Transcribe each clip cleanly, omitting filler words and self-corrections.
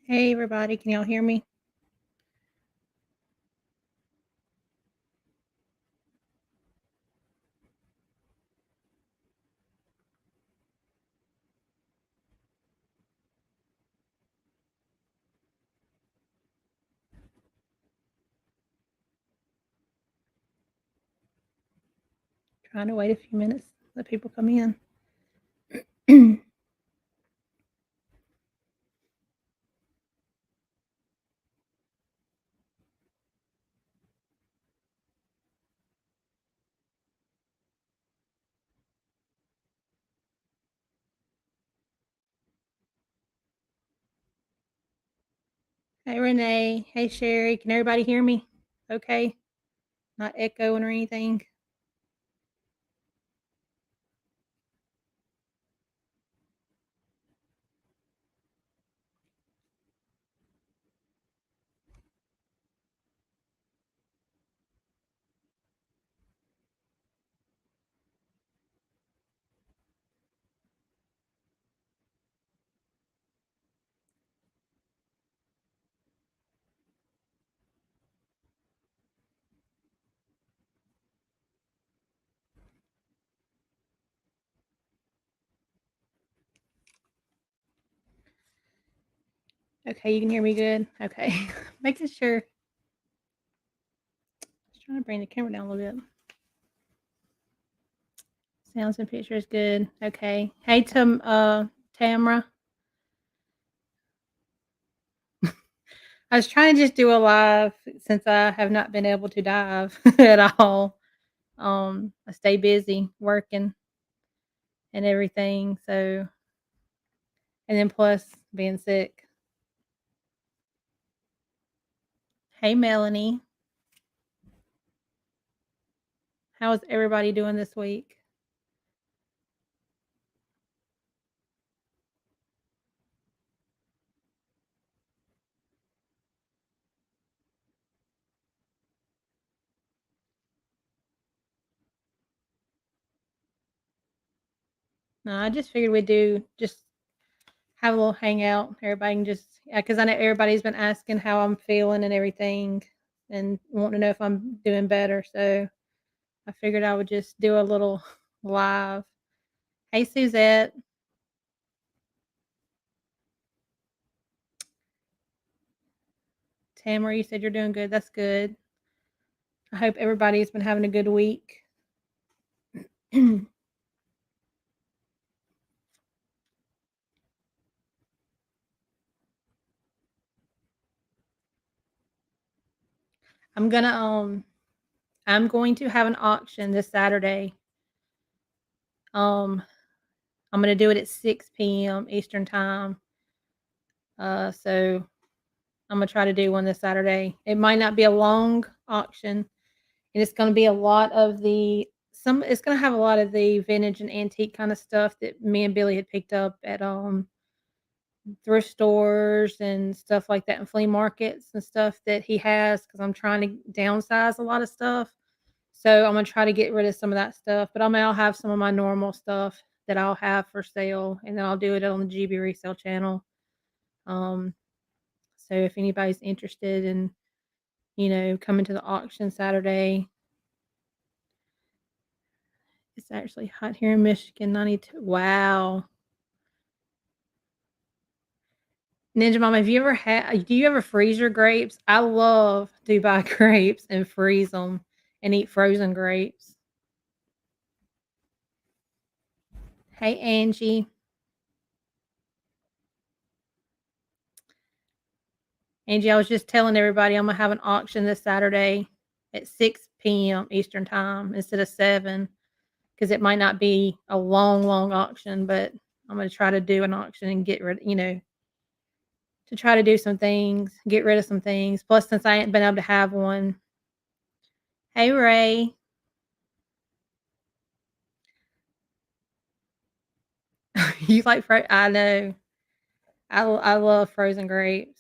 Hey everybody, can y'all hear me? Trying to wait a few minutes, let people come in. Hey Renee, hey Sherry, can everybody hear me? Okay, not echoing or anything. Okay, you can hear me good. Okay, making sure. Just trying to bring the camera down a little bit. Sounds and pictures good. Okay. Hey Tamra. I was trying to just do a live since I have not been able to dive at all. I stay busy working and everything. So, and then plus being sick. Hey, Melanie. How is everybody doing this week? No, I just figured we'd do just have a little hangout. Everybody can just, because I know everybody's been asking how I'm feeling and everything and wanting to know if I'm doing better. So I figured I would just do a little live. Hey, Suzette. Tamara, you said you're doing good. That's good. I hope everybody's been having a good week. I'm gonna I'm going to have an auction this Saturday. I'm gonna do it at 6 p.m. Eastern time. So I'm gonna try to do one this Saturday. It might not be a long auction, and it's gonna be a lot of the some. It's gonna have a lot of the vintage and antique kind of stuff that me and Billy had picked up at thrift stores and stuff like that, and flea markets and stuff that he has. Because I'm trying to downsize a lot of stuff, so I'm gonna try to get rid of some of that stuff. But I'll have some of my normal stuff that I'll have for sale, and then I'll do it on the Jubi Resale channel. Um, so if anybody's interested in, coming to the auction Saturday, it's actually hot here in Michigan, 92. Wow. Ninja Mama, do you ever freeze your grapes? I love to buy grapes and freeze them and eat frozen grapes. Hey, Angie. Angie, I was just telling everybody I'm gonna have an auction this Saturday at 6 p.m. Eastern time instead of 7 because it might not be a long, long auction, but I'm gonna try to do an auction and get rid, to try to do some things, get rid of some things. Plus, since I ain't been able to have one. Hey, Ray. You like I know. I love frozen grapes.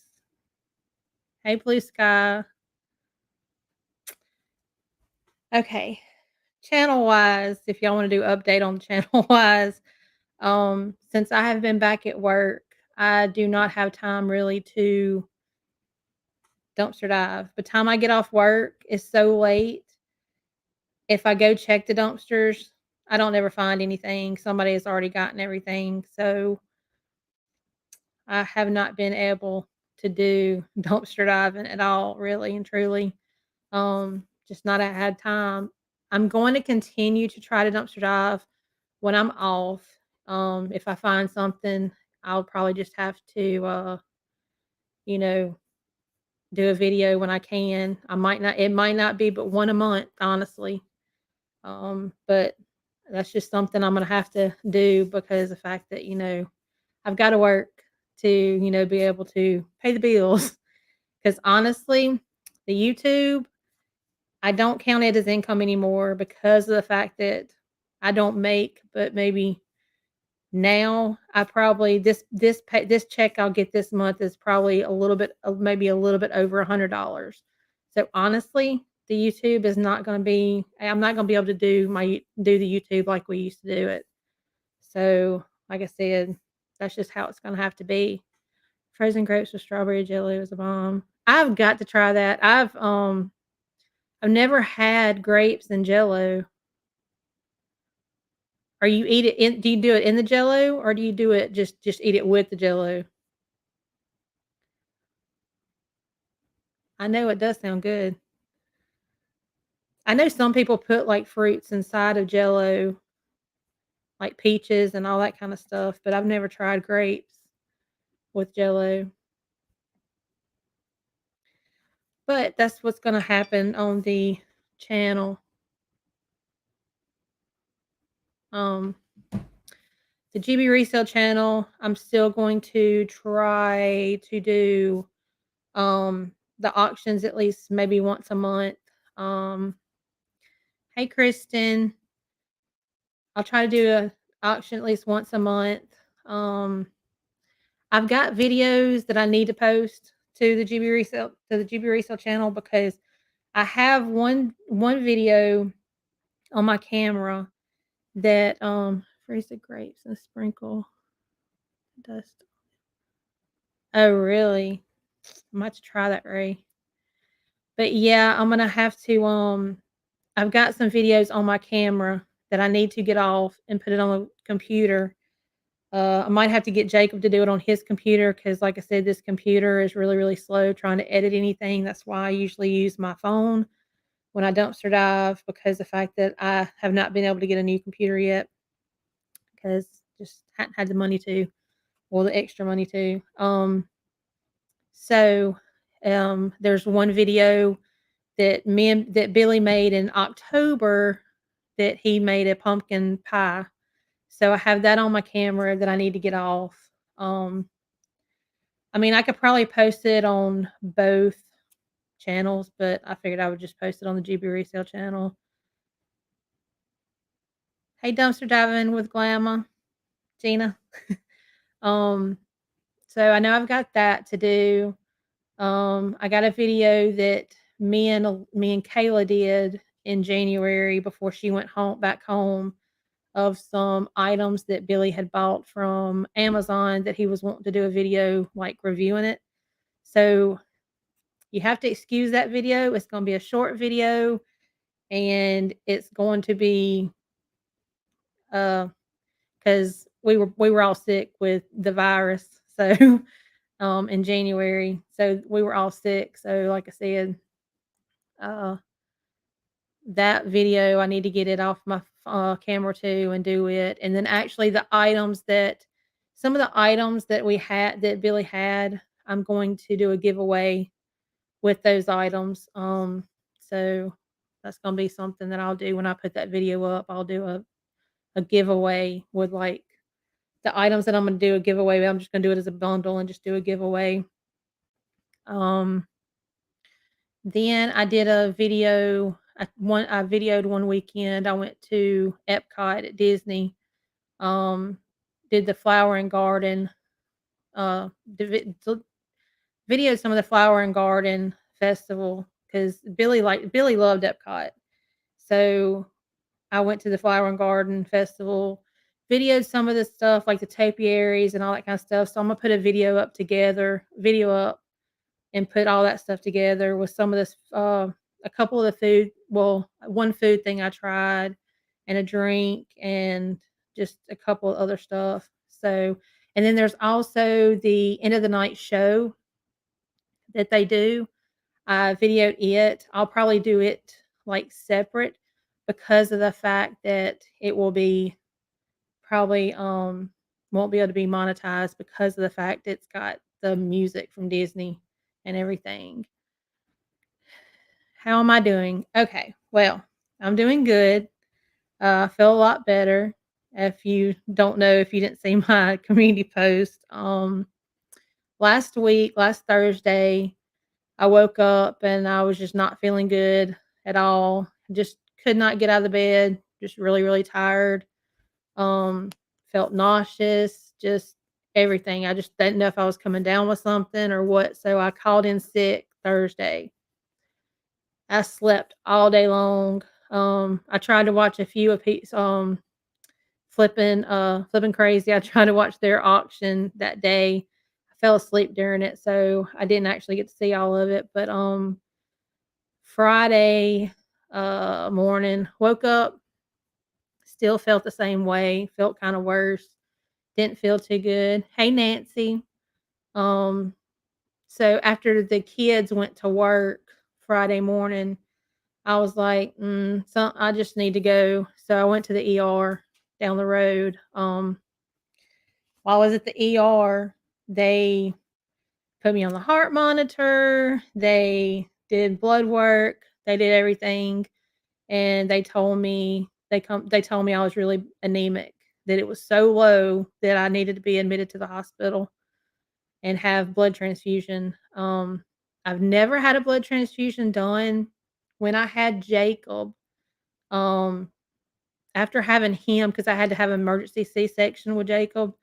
Hey, Blue Sky. Okay. Channel wise, if y'all want to do update on channel wise, since I have been back at work, I do not have time really to dumpster dive. By the time I get off work, it's so late. If I go check the dumpsters, I don't ever find anything. Somebody has already gotten everything. So I have not been able to do dumpster diving at all, really and truly. Just not had time. I'm going to continue to try to dumpster dive when I'm off. If I find something, I'll probably just have to, you know, do a video when I can. I might not. It might not be, but one a month, honestly. But that's just something I'm gonna have to do because the fact that I've got to work to be able to pay the bills. Because honestly, the YouTube, I don't count it as income anymore because of the fact that I don't make, but maybe now I probably this check I'll get this month is probably a little bit, maybe a little bit over $100. So honestly, the YouTube is not going to be. I'm not going to be able to do the YouTube like we used to do it. So like I said, that's just how it's going to have to be. Frozen grapes with strawberry jelly was a bomb. I've got to try that. I've never had grapes and jello. Are you eat it in do you do it in the jello or do you do it just eat it with the jello? I know it does sound good. I know some people put, like, fruits inside of jello, like peaches and all that kinda stuff, but I've never tried grapes with jello. But that's what's gonna happen on the channel. Um, the GB Resale channel, I'm still going to try to do, the auctions at least maybe once a month. Um, hey, Kristen. I'll try to do a auction at least once a month. Um, I've got videos that I need to post to the GB Resale channel because I have one video on my camera that freeze the grapes and sprinkle dust. Oh really? I might have to try that, Ray. But yeah, I'm gonna have to I've got some videos on my camera that I need to get off and put it on the computer. I might have to get Jacob to do it on his computer because, like I said, this computer is really, really slow trying to edit anything. That's why I usually use my phone when I dumpster dive because the fact that I have not been able to get a new computer yet because just hadn't had the money to or the extra money to. So there's one video that Billy made in October that he made a pumpkin pie. So I have that on my camera that I need to get off. Um, I mean, I could probably post it on both channels, but I figured I would just post it on the GB Resale channel. Hey, dumpster diving with Glamma, Gina. um, so I know I've got that to do. I got a video that me and Kayla did in January before she went back home of some items that Billy had bought from Amazon that he was wanting to do a video like reviewing it. So you have to excuse that video. It's going to be a short video and it's going to be uh cuz we were all sick with the virus. So in January. So we were all sick. So like I said, uh that video I need to get it off my camera too and do it. And then actually some of the items that we had that Billy had, I'm going to do a giveaway with those items. So that's gonna be something that I'll do when I put that video up. I'll do a giveaway with like the items that I'm gonna do a giveaway. I'm just gonna do it as a bundle and just do a giveaway. Um, then I did a video. I videoed one weekend. I went to Epcot at Disney. Um, did the flower and garden. The videoed some of the flower and garden festival because Billy loved Epcot. So I went to the flower and garden festival videoed some of the stuff, like the topiaries and all that kind of stuff. So I'm gonna put a video up and put all that stuff together with some of this, a couple of the food. Well, one food thing I tried, and a drink, and just a couple of other stuff. So, and then there's also the end of the night show that they do. I videoed it. I'll probably do it like separate because of the fact that it will be probably won't be able to be monetized because of the fact it's got the music from Disney and everything. How am I doing? Okay. Well, I'm doing good. I feel a lot better. If you don't know, if you didn't see my community post, last Thursday, I woke up and I was just not feeling good at all. Just could not get out of the bed. Just really, really tired. Um, Felt nauseous, just everything. I just didn't know if I was coming down with something or what. So I called in sick Thursday. I slept all day long. I tried to watch a few of his flipping crazy. I tried to watch their auction that day. I fell asleep during it, so I didn't actually get to see all of it. But Friday morning, woke up, still felt the same way, felt kind of worse, didn't feel too good. Hey Nancy. Um so after the kids went to work Friday morning, I was like, I just need to go. So I went to the ER down the road. While I was at the ER, they put me on the heart monitor. They did blood work. They did everything, and they told me I was really anemic. That it was so low that I needed to be admitted to the hospital and have blood transfusion. I've never had a blood transfusion done. When I had Jacob, um, after having him, because I had to have an emergency C-section with Jacob.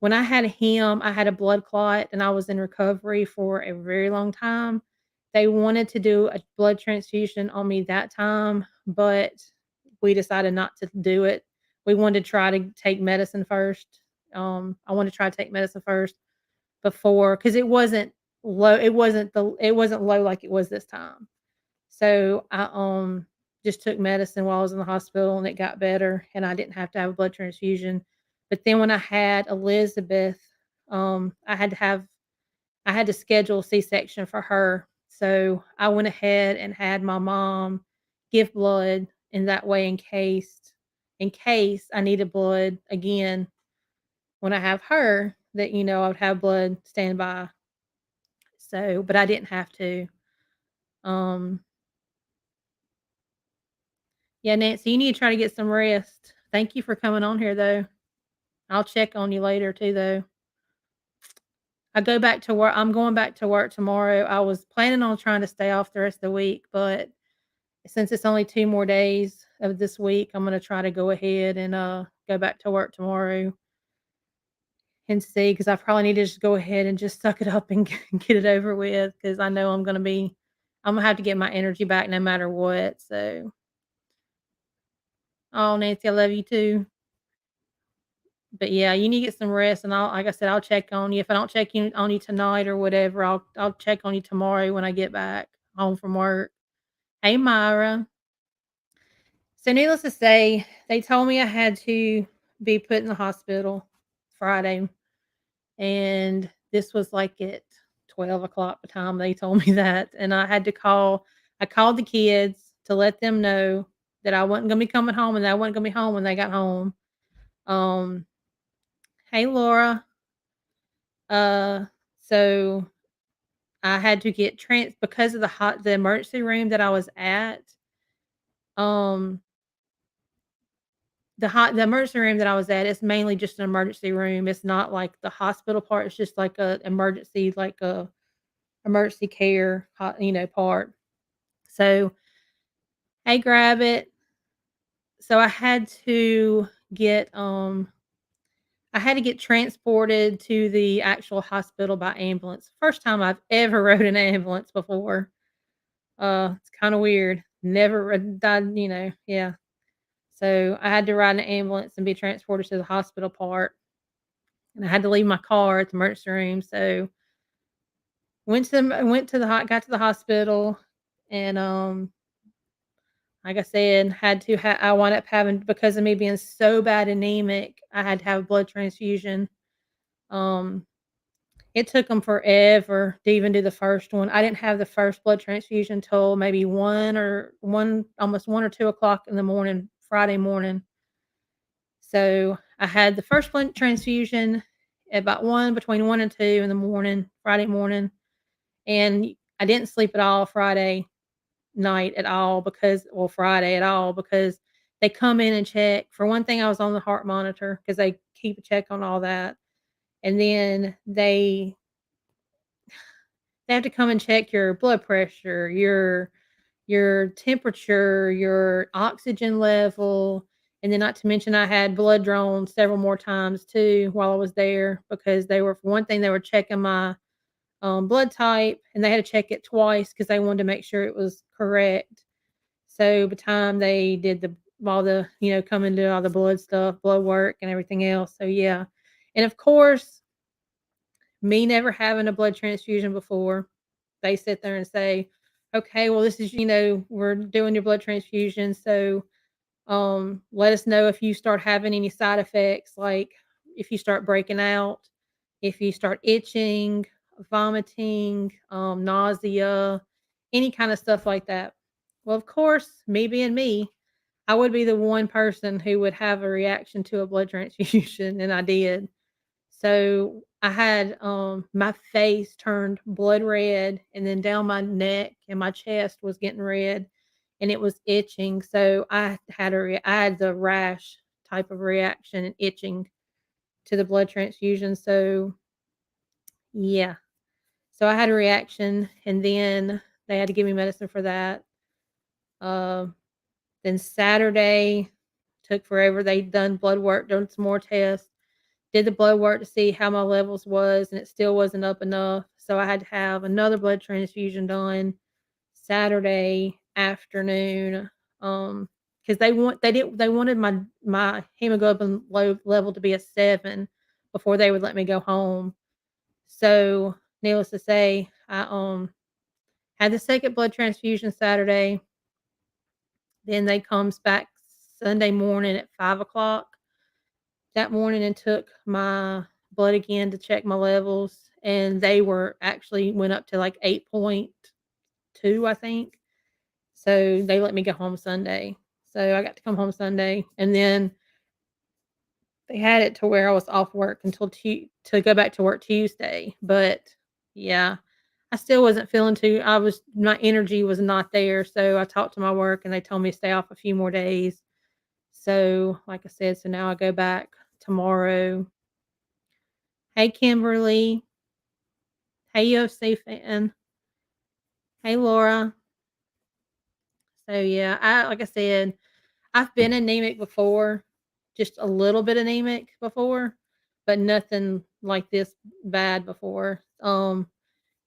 When I had him, I had a blood clot and I was in recovery for a very long time. They wanted to do a blood transfusion on me that time, but we decided not to do it. We wanted to try to take medicine first. I wanted to try to take medicine first before, because it wasn't low. It wasn't low like it was this time. So I just took medicine while I was in the hospital and it got better and I didn't have to have a blood transfusion. But then when I had Elizabeth, um I had to have I had to schedule a C-section for her. So I went ahead and had my mom give blood in that way, in case I needed blood again when I have her, that I would have blood standby. So, but I didn't have to. Um Yeah, Nancy, you need to try to get some rest. Thank you for coming on here, though. I'll check on you later too, though. I go back to work. I'm going back to work tomorrow. I was planning on trying to stay off the rest of the week, but since it's only 2 more days of this week, I'm gonna try to go ahead and go back to work tomorrow and see, because I probably need to just go ahead and just suck it up and get it over with, because I know I'm gonna have to get my energy back no matter what. So, oh, Nancy, I love you too. But yeah, you need to get some rest, and like I said, I'll check on you. If I don't check on you tonight or whatever, I'll check on you tomorrow when I get back home from work. Hey, Myra. So needless to say, they told me I had to be put in the hospital Friday, and this was like at 12 o'clock the time they told me that, and I had to call. I called the kids to let them know that I wasn't gonna be coming home, and that I wasn't gonna be home when they got home. Um, hey, Laura. Uh, so I had to get because of the emergency room that I was at. Um, the emergency room that I was at is mainly just an emergency room. It's not like the hospital part. It's just like a emergency care, part. So hey, grab it. So get I had to get transported to the actual hospital by ambulance. First time I've ever rode an ambulance before. It's kinda weird. Never done, yeah. So I had to ride an ambulance and be transported to the hospital part, and I had to leave my car at the emergency room. So went to the got to the hospital, and like I said, I wound up having, because of me being so bad anemic, I had to have a blood transfusion. Um, it took them forever to even do the first one. I didn't have the first blood transfusion till maybe almost 1 or 2 o'clock in the morning, Friday morning. So I had the first blood transfusion at about between 1 and 2 in the morning, Friday morning, and I didn't sleep at all Friday night at all Friday at all, because they come in and check. For one thing, I was on the heart monitor because they keep a check on all that. And then they have to come and check your blood pressure, your temperature, your oxygen level, and then not to mention I had blood drawn several more times too while I was there, because for one thing, they were checking my blood type, and they had to check it twice because they wanted to make sure it was correct. So by the time they did all the, come and do all the blood work and everything else. So yeah. And of course, me never having a blood transfusion before, they sit there and say, okay, well, this is, we're doing your blood transfusion. So let us know if you start having any side effects, like if you start breaking out, if you start itching, vomiting, nausea, any kind of stuff like that. Well, of course, me being me, I would be the one person who would have a reaction to a blood transfusion, and I did. So I had my face turned blood red, and then down my neck and my chest was getting red, and it was itching. So I had the rash type of reaction and itching to the blood transfusion. So yeah, so I had a reaction, and then they had to give me medicine for that. Uh, then Saturday took forever. They done blood work, done some more tests, did the blood work to see how my levels was, and it still wasn't up enough. So I had to have another blood transfusion done Saturday afternoon. Because they wanted my hemoglobin level to be a 7 before they would let me go home. So needless to say, I had the second blood transfusion Saturday. Then they comes back Sunday morning at 5 o'clock that morning and took my blood again to check my levels, and they went up to like 8.2, I think. So they let me go home Sunday. So I got to come home Sunday, and then they had it to where I was off work until to go back to work Tuesday. But yeah, I still wasn't feeling my energy was not there. So I talked to my work, and they told me to stay off a few more days. So like I said, so now I go back tomorrow. Hey, Kimberly. Hey, UFC fan. Hey, Laura. So yeah, like I said, I've been anemic before, just a little bit anemic before, but nothing like this bad before.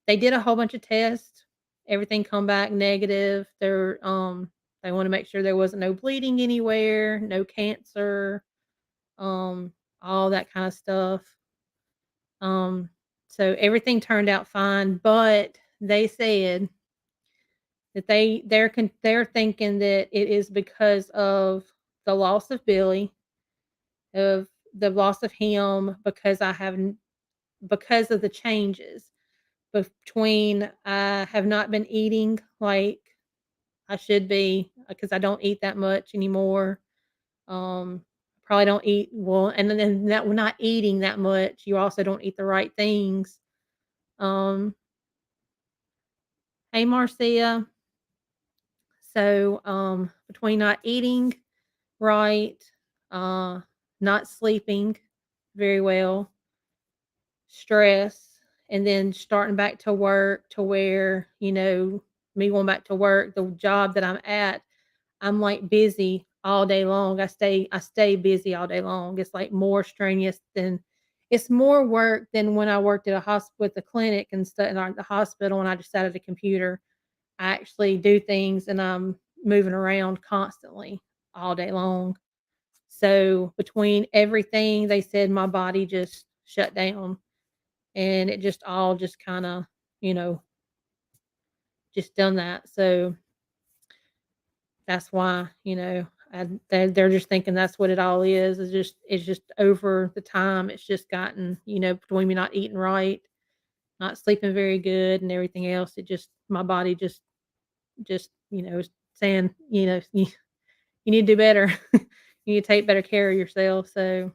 They did a whole bunch of tests. Everything come back negative. They want to make sure there wasn't no bleeding anywhere, no cancer, um, all that kind of stuff. Um, so everything turned out fine, but they said that they're thinking that it is because of the loss of Billy, of the loss of him, because of the changes between I have not been eating like I should be, because I don't eat that much anymore. Probably don't eat well, and then that not eating that much, you also don't eat the right things. Um, hey, Marcia. So, between not eating right, uh, not sleeping very well, stress, and then starting back to work to where, me going back to work, the job that I'm at, I'm like busy all day long. I stay busy all day long. It's like more strenuous than it's more work than when I worked at a hospital with the clinic and stuff in the hospital, and I just sat at a computer. I actually do things, and I'm moving around constantly all day long. So between everything, they said my body just shut down and it just all just kind of, you know, just done that. So that's why, they're just thinking that's what it all is. It's just over the time. It's just gotten, between me not eating right, not sleeping very good, and everything else. It just my body just is saying, you need to do better. You need to take better care of yourself. So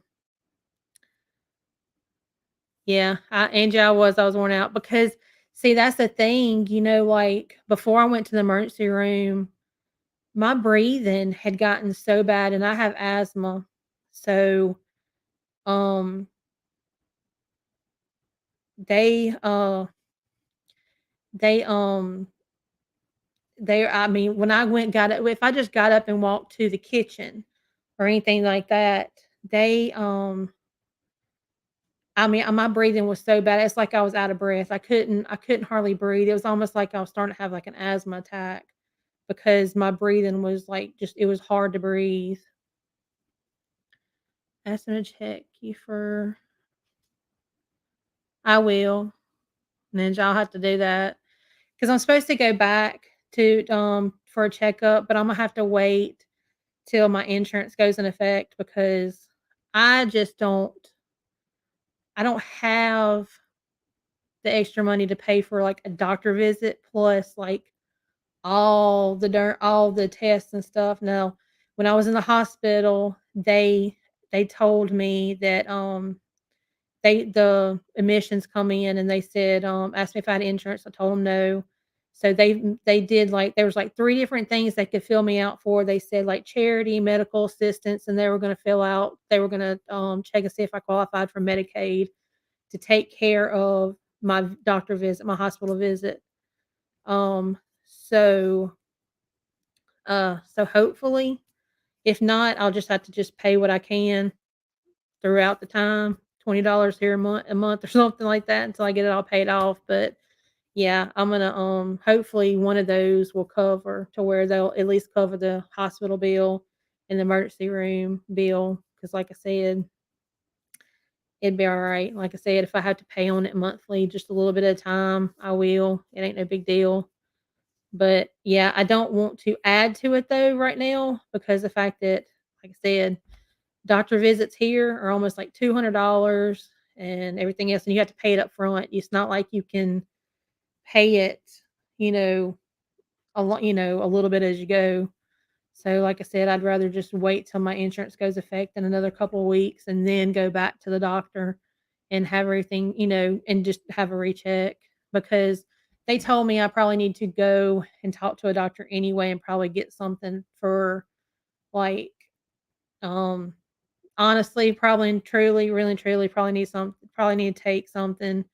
yeah, I was worn out because see that's the thing, like before I went to the emergency room, my breathing had gotten so bad and I have asthma. So um they they they I mean when I went got up if I just got up and walked to the kitchen or anything like that, they I mean, my breathing was so bad. It's like I was out of breath. I couldn't hardly breathe. It was almost like I was starting to have like an asthma attack because my breathing was like just it was hard to breathe. Ask them to check you for I will. And then y'all have to do that because I'm supposed to go back to for a checkup, but I'm gonna have to wait till my insurance goes in effect because I just don't have the extra money to pay for like a doctor visit plus like all the tests and stuff. Now, when I was in the hospital, they told me that the admissions come in and they said asked me if I had insurance. I told them no. So they did like there was like three different things they could fill me out for. They said like charity, medical assistance, and they were going to fill out. They were going to check and see if I qualified for Medicaid to take care of my doctor visit, my hospital visit. Um, so so hopefully, if not, I'll just have to just pay what I can throughout the time, $20 here a month or something like that until I get it all paid off. But yeah, I'm gonna hopefully one of those will cover to where they'll at least cover the hospital bill and the emergency room bill. Cause like I said, it'd be all right. Like I said, if I have to pay on it monthly, just a little bit at a time, I will. It ain't no big deal. But yeah, I don't want to add to it though right now because the fact that, like I said, doctor visits here are almost like $200 and everything else, and you have to pay it up front. It's not like you can pay it, you know, a little bit as you go. So, like I said, I'd rather just wait till my insurance goes effect in another couple of weeks and then go back to the doctor and have everything, and just have a recheck because they told me I probably need to go and talk to a doctor anyway and probably get something for like, um, honestly, probably and truly, really and truly, probably need to take something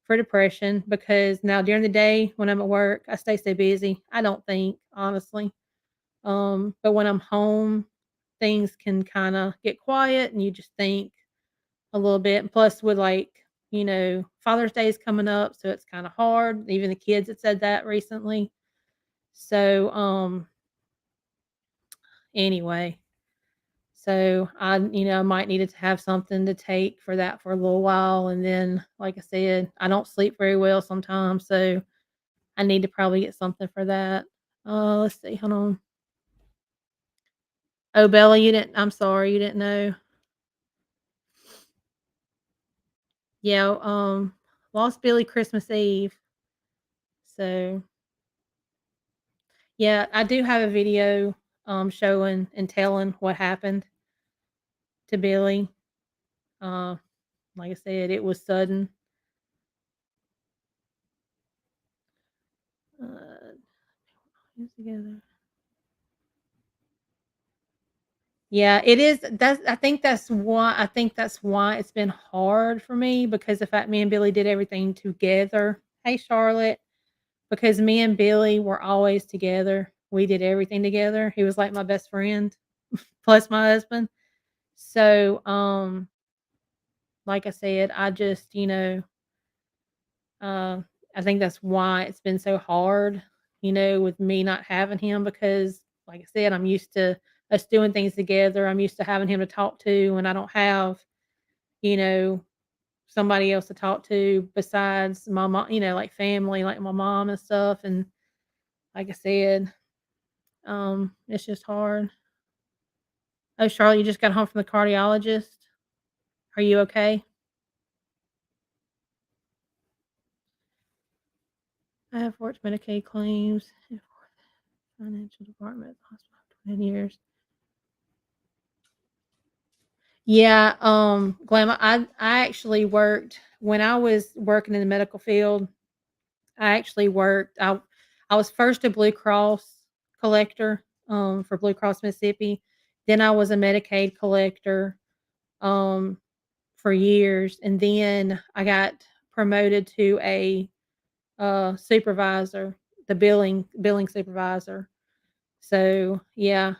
for depression because now during the day when I'm at work, I stay so busy. I don't think honestly. But when I'm home, things can kind of get quiet and you just think a little bit. And plus, with like, Father's Day is coming up, so it's kind of hard. Even the kids had said that recently. So, anyway, so I might need to have something to take for that for a little while. And then, like I said, I don't sleep very well sometimes. So I need to probably get something for that. Let's see. Hold on. Oh, Bella, I'm sorry, you didn't know. Yeah, lost Billy Christmas Eve. So, yeah, I do have a video, showing and telling what happened to Billy. Uh, like I said, it was sudden. Uh, together. Yeah, it is. I think that's why it's been hard for me because the fact me and Billy did everything together. Hey, Charlotte, because me and Billy were always together. We did everything together. He was like my best friend, plus my husband. So, like I said, I just, uh, I think that's why it's been so hard, with me not having him because, like I said, us doing things together. I'm used to having him to talk to, and I don't have, you know, somebody else to talk to besides my mom, like family, like my mom and stuff. And like I said, it's just hard. Oh, Charlotte, you just got home from the cardiologist. Are you okay? I have worked Medicaid claims in financial department hospital for 10 years. Yeah, Glam, I actually worked when I was working in the medical field. I actually worked. I was first a Blue Cross collector for Blue Cross Mississippi. Then I was a Medicaid collector um, for years, and then I got promoted to a supervisor, the billing supervisor. So yeah,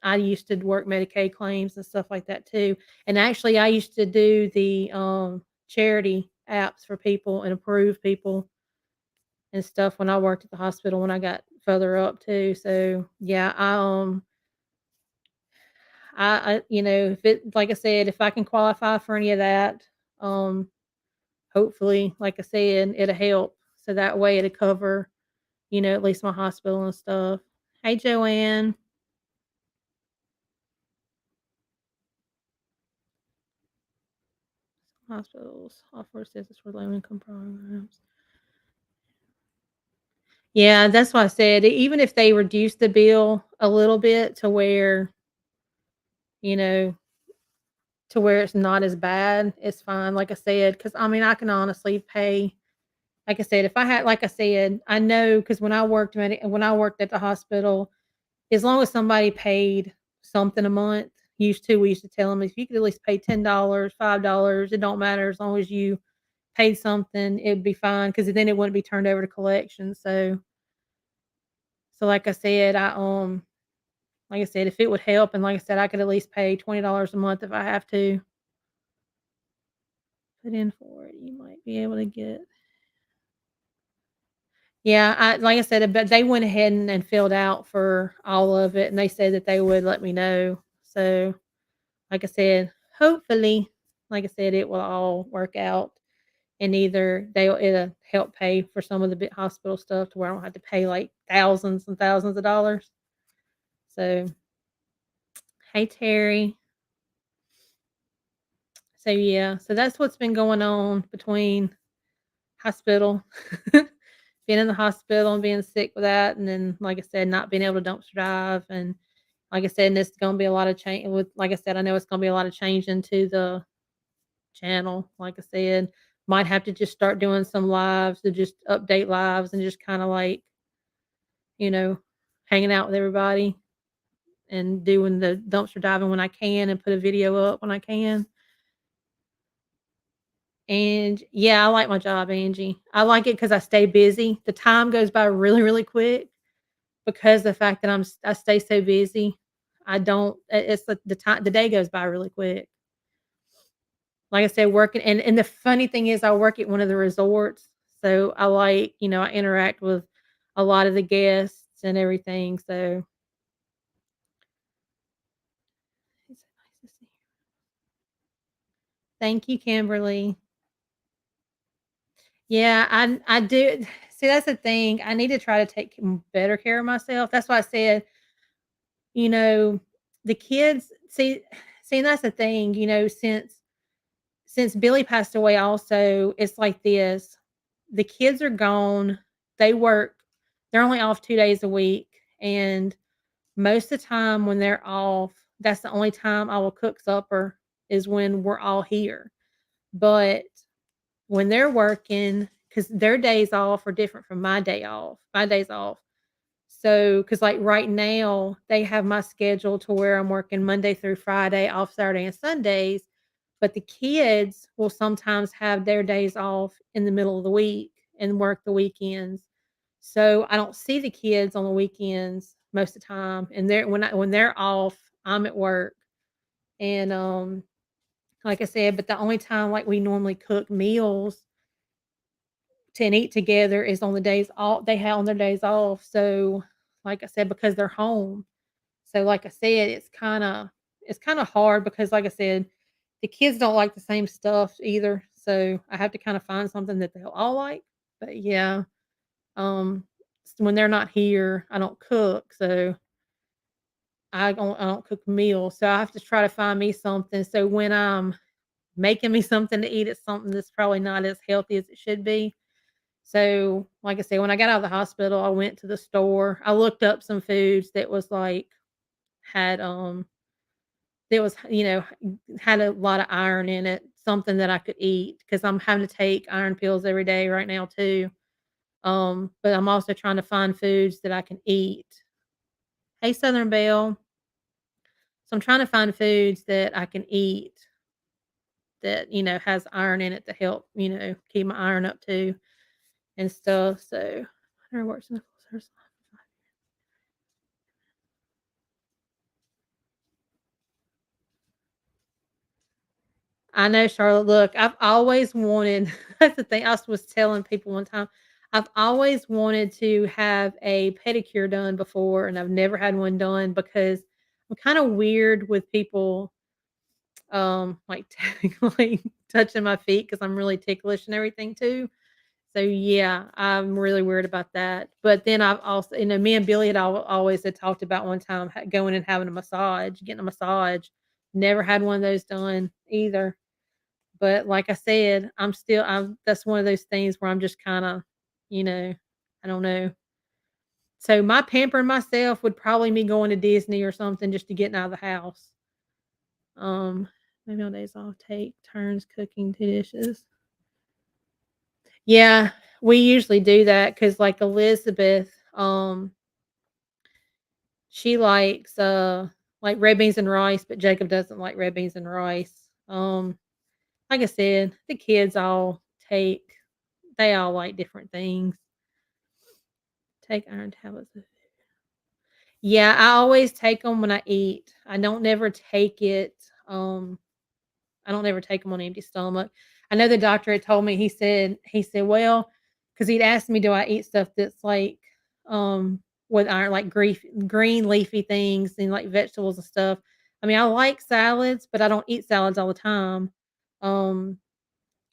I used to work Medicaid claims and stuff like that too. And actually, I used to do the charity apps for people and approve people and stuff when I worked at the hospital when I got further up too. So yeah, if it like I said, if I can qualify for any of that, um, hopefully, like I said, it'll help. So that way it'll cover, at least my hospital and stuff. Hey Joanne, hospitals offer assistance for low income programs. Yeah, that's why I said even if they reduce the bill a little bit you know, to where it's not as bad, it's fine. Like I said, because I mean, I can honestly pay. Like I said, if I had, like I said, I know because when I worked at the hospital, as long as somebody paid something a month, we used to tell them if you could at least pay $10, $5, it don't matter as long as you paid something, it'd be fine because then it wouldn't be turned over to collections. So like I said, like I said, if it would help, and like I said, I could at least pay $20 a month if I have to put in for it. You might be able to get. Yeah, like I said, but they went ahead and filled out for all of it, and they said that they would let me know. So, like I said, hopefully, like I said, it will all work out, and either it'll help pay for some of the big hospital stuff to where I don't have to pay like thousands and thousands of dollars. So, hey Terry. So yeah, so that's what's been going on between hospital, being in the hospital and being sick with that, and then like I said, not being able to dumpster dive, and like I said, and it's going to be a lot of change. With like I said, I know it's going to be a lot of change into the channel. Like I said, might have to just start doing some lives to just update lives and just kind of like you know hanging out with everybody and doing the dumpster diving when I can and put a video up when I can. And yeah, I like my job, Angie. I like it because I stay busy. The time goes by really, really quick because the fact that I stay so busy. I don't. It's like the day goes by really quick. Like I said, working and the funny thing is, I work at one of the resorts, so I like I interact with a lot of the guests and everything. So it's so nice to see. Thank you, Kimberly. Yeah, I do. See, that's the thing. I need to try to take better care of myself. That's why I said, you know, the kids see, and that's the thing, since Billy passed away also, it's like this. The kids are gone. They work. They're only off 2 days a week, and most of the time when they're off, that's the only time I will cook supper is when we're all here. But when they're working, because their days off are different from my days off. So, because like right now, they have my schedule to where I'm working Monday through Friday, off Saturday and Sundays. But the kids will sometimes have their days off in the middle of the week and work the weekends. So I don't see the kids on the weekends most of the time. And when they're off, I'm at work. And like I said, but the only time like we normally cook meals to and eat together is on the days off they have on their days off. So, like I said, because they're home. So, like I said, it's kinda hard because, like I said, the kids don't like the same stuff either, so I have to kinda find something that they'll all like. But yeah, um, when they're not here, I don't cook, so I don't cook meals, so I have to try to find me something. So when I'm making me something to eat, it's something that's probably not as healthy as it should be. So, like I said, when I got out of the hospital, I went to the store. I looked up some foods that was like had that was, had a lot of iron in it, something that I could eat because I'm having to take iron pills every day right now too. But I'm also trying to find foods that I can eat. Hey, Southern Belle. So I'm trying to find foods that I can eat that, has iron in it to help, keep my iron up too and stuff. So I works in the full service. I know, Charlotte. Look, I've always wanted that's the thing. I was telling people one time, I've always wanted to have a pedicure done before, and I've never had one done because I'm kind of weird with people like like touching my feet because I'm really ticklish and everything too. So yeah, I'm really weird about that. But then I've also, me and Billy always had talked about one time going and having a massage, getting a massage. Never had one of those done either. But like I said, I'm that's one of those things where I'm just kinda, you know, I don't know. So my pampering myself would probably be going to Disney or something just to get out of the house. Um, Maybe on days I'll take turns cooking 2 dishes. Yeah, we usually do that because like Elizabeth, she likes, like red beans and rice, but Jacob doesn't like red beans and rice. Like I said, the kids all take they all like different things. Take iron tablets. Yeah, I always take them when I eat. Um, I don't never take them on empty stomach. I know the doctor had told me, he said, "Well," because 'cause he'd asked me, "Do I eat stuff that's like, with iron, like green leafy things and like vegetables and stuff?" I mean, I like salads, but I don't eat salads all the time. Um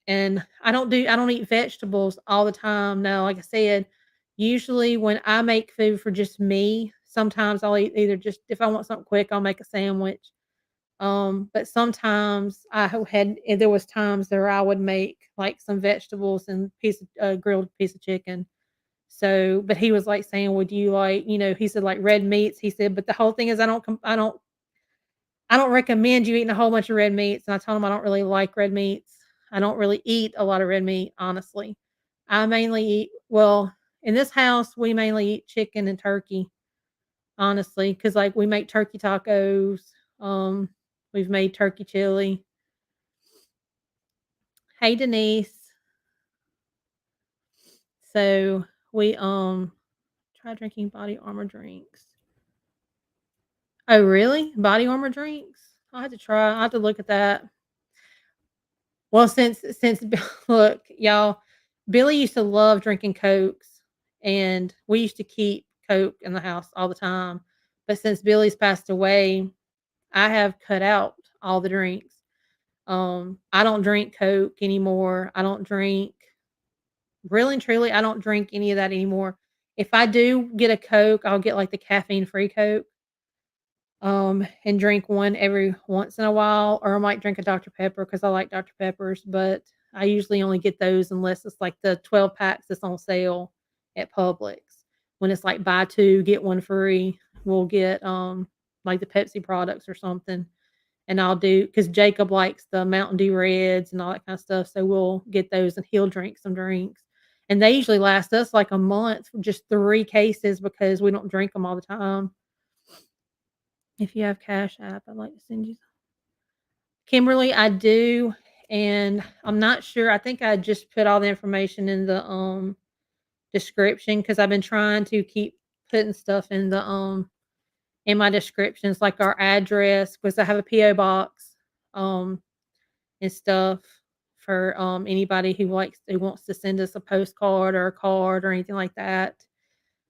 And I don't eat vegetables all the time. No, like I said, usually when I make food for just me, sometimes I'll eat either just if I want something quick, I'll make a sandwich. But sometimes there was times where I would make like some vegetables and grilled piece of chicken. So, but he was like saying, "Would you like, he said like red meats." He said, "But the whole thing is I don't recommend you eating a whole bunch of red meats," and I told him I don't really like red meats. I don't really eat a lot of red meat, honestly. I mainly eat well, in this house, we mainly eat chicken and turkey, honestly, because like, we make turkey tacos, um, we've made turkey chili. Hey, Denise. So, we, try drinking Body Armor drinks. Oh, really? Body Armor drinks? I'll have to look at that. Well, since look, y'all, Billy used to love drinking Cokes, and we used to keep Coke in the house all the time. But since Billy's passed away, I have cut out all the drinks. I don't drink Coke anymore. I don't drink really and truly, I don't drink any of that anymore. If I do get a Coke, I'll get like the caffeine free Coke. And drink one every once in a while, or I might drink a Dr. Pepper because I like Dr. Peppers, but I usually only get those unless it's like the 12 packs that's on sale at Publix. When it's like buy two, get one free, we'll get like the Pepsi products or something. And I'll do because Jacob likes the Mountain Dew Reds and all that kind of stuff. So we'll get those and he'll drink some drinks. And they usually last us like a month, just 3 cases because we don't drink them all the time. If you have Cash App, I'd like to send you Kimberly, I do, and I'm not sure. I think I just put all the information in the description because I've been trying to keep putting stuff in my descriptions, like our address, because I have a PO box, um, and stuff for anybody who wants to send us a postcard or a card or anything like that.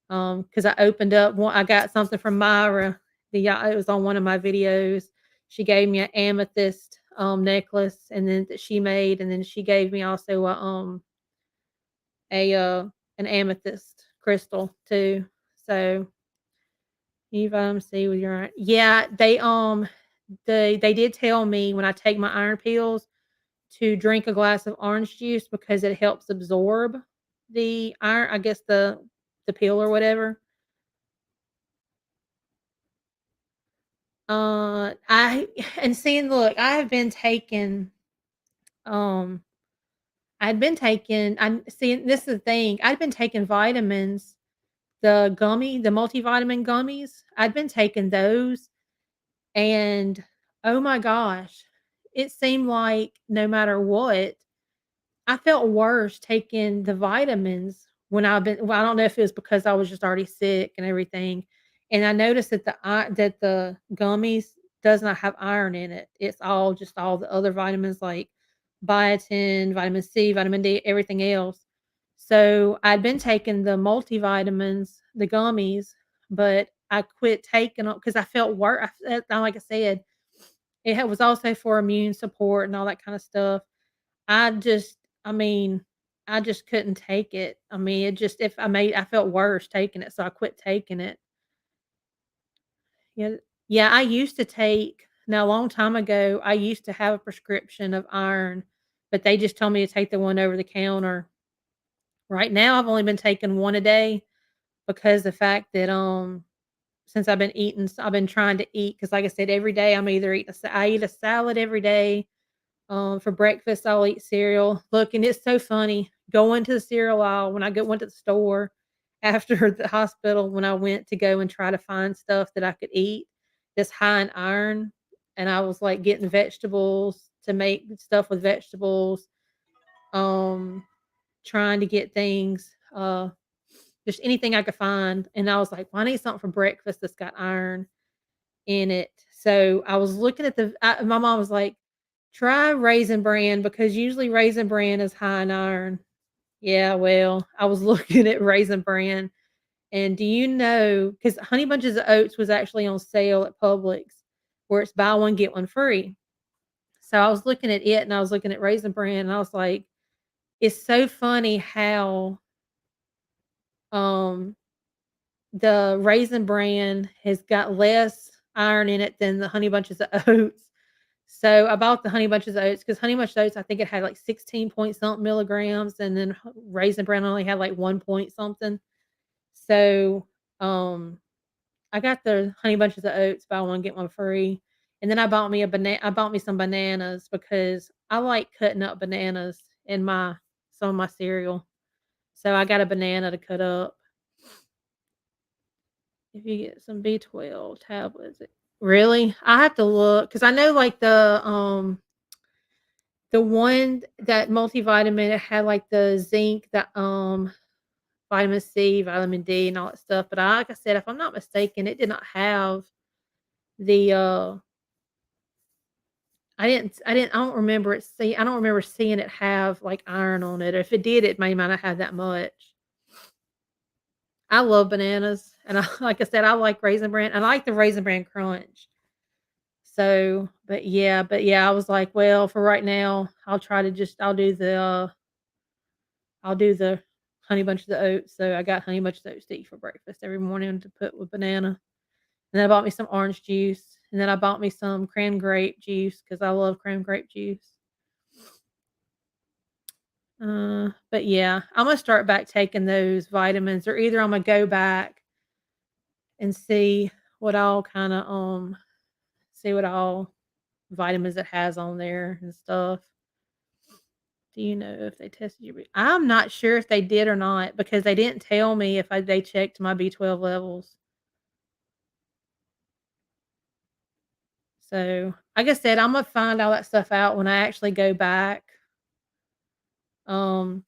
Because I opened up one, I got something from Myra it was on one of my videos. She gave me an amethyst, necklace, and then that she made, and then she gave me also a, an amethyst crystal too. So, new vitamin C with your iron. Yeah, they did tell me when I take my iron pills to drink a glass of orange juice because it helps absorb the iron, I guess the pill or whatever. I and seeing look, I have been taking um I'd been taking I'm seeing this is the thing. I'd been taking vitamins, the multivitamin gummies. I'd been taking those and oh my gosh, it seemed like no matter what, I felt worse taking the vitamins when I don't know if it was because I was just already sick and everything, and I noticed that the gummies does not have iron in it. It's all just all the other vitamins like biotin, vitamin C, vitamin D, everything else. So, I'd been taking the multivitamins, the gummies, but I quit taking them because I felt worse. Like I said, was also for immune support and all that kinda stuff. I just I mean, I just couldn't take it. I mean, it just if I felt worse taking it, so I quit taking it. Yeah, yeah, I used to take now a long time ago, I used to have a prescription of iron, but they just told me to take the one over the counter. Right now, I've only been taking one a day because the fact that, since I've been trying to eat because like I said, every day I'm either eating I eat a salad every day. For breakfast, I'll eat cereal. Look, and it's so funny going to the cereal aisle when went to the store after the hospital when I went to go and try to find stuff that I could eat that's high in iron. And I was like getting vegetables to make stuff with vegetables, um, trying to get things, just anything I could find. And I was like, well, I need something for breakfast that's got iron in it. So I was looking at my mom was like, try Raisin Bran because usually Raisin Bran is high in iron. Yeah, well, I was looking at Raisin Bran, and do you know? Because Honey Bunches of Oats was actually on sale at Publix, where it's buy one, get one free. So I was looking at it and I was looking at Raisin Bran, and I was like, it's so funny how, um, the Raisin Bran has got less iron in it than the Honey Bunches of Oats. So, I bought the Honey Bunches of Oats because Honey Bunches of Oats, I think it had like 16 point something milligrams, and then Raisin Bran only had like 1 point something. So, um, I got the Honey Bunches of Oats, buy one, get one free. And then I bought me some bananas because I like cutting up bananas in some of my cereal. So, I got a banana to cut up. If you get some B12 tablets. Really? I have to look because I know like the one that multivitamin, it had, like, the zinc, vitamin C, vitamin D, and all that stuff, but like I said, if I'm not mistaken, it did not have the, I don't remember seeing it have, like, iron on it. If it did, it may might not have that much. I love bananas, and I like I said, I like Raisin Bran. I like the Raisin Bran Crunch. So, but yeah, I was like, "Well, for right now, I'll do the Honey Bunches of Oats." So I got Honey Bunches of Oats to eat for breakfast every morning to put with banana. And then I bought me some orange juice, and then I bought me some cran grape juice because I love cran grape juice. But yeah, I'm gonna start back taking those vitamins, or either I'm gonna go back and what all kind of see what all vitamins it has on there and stuff. Do you know if they tested your I'm not sure if they did or not because they didn't tell me if they checked my B12 levels. So, like I said, Imma find all that stuff out when I actually go back, um,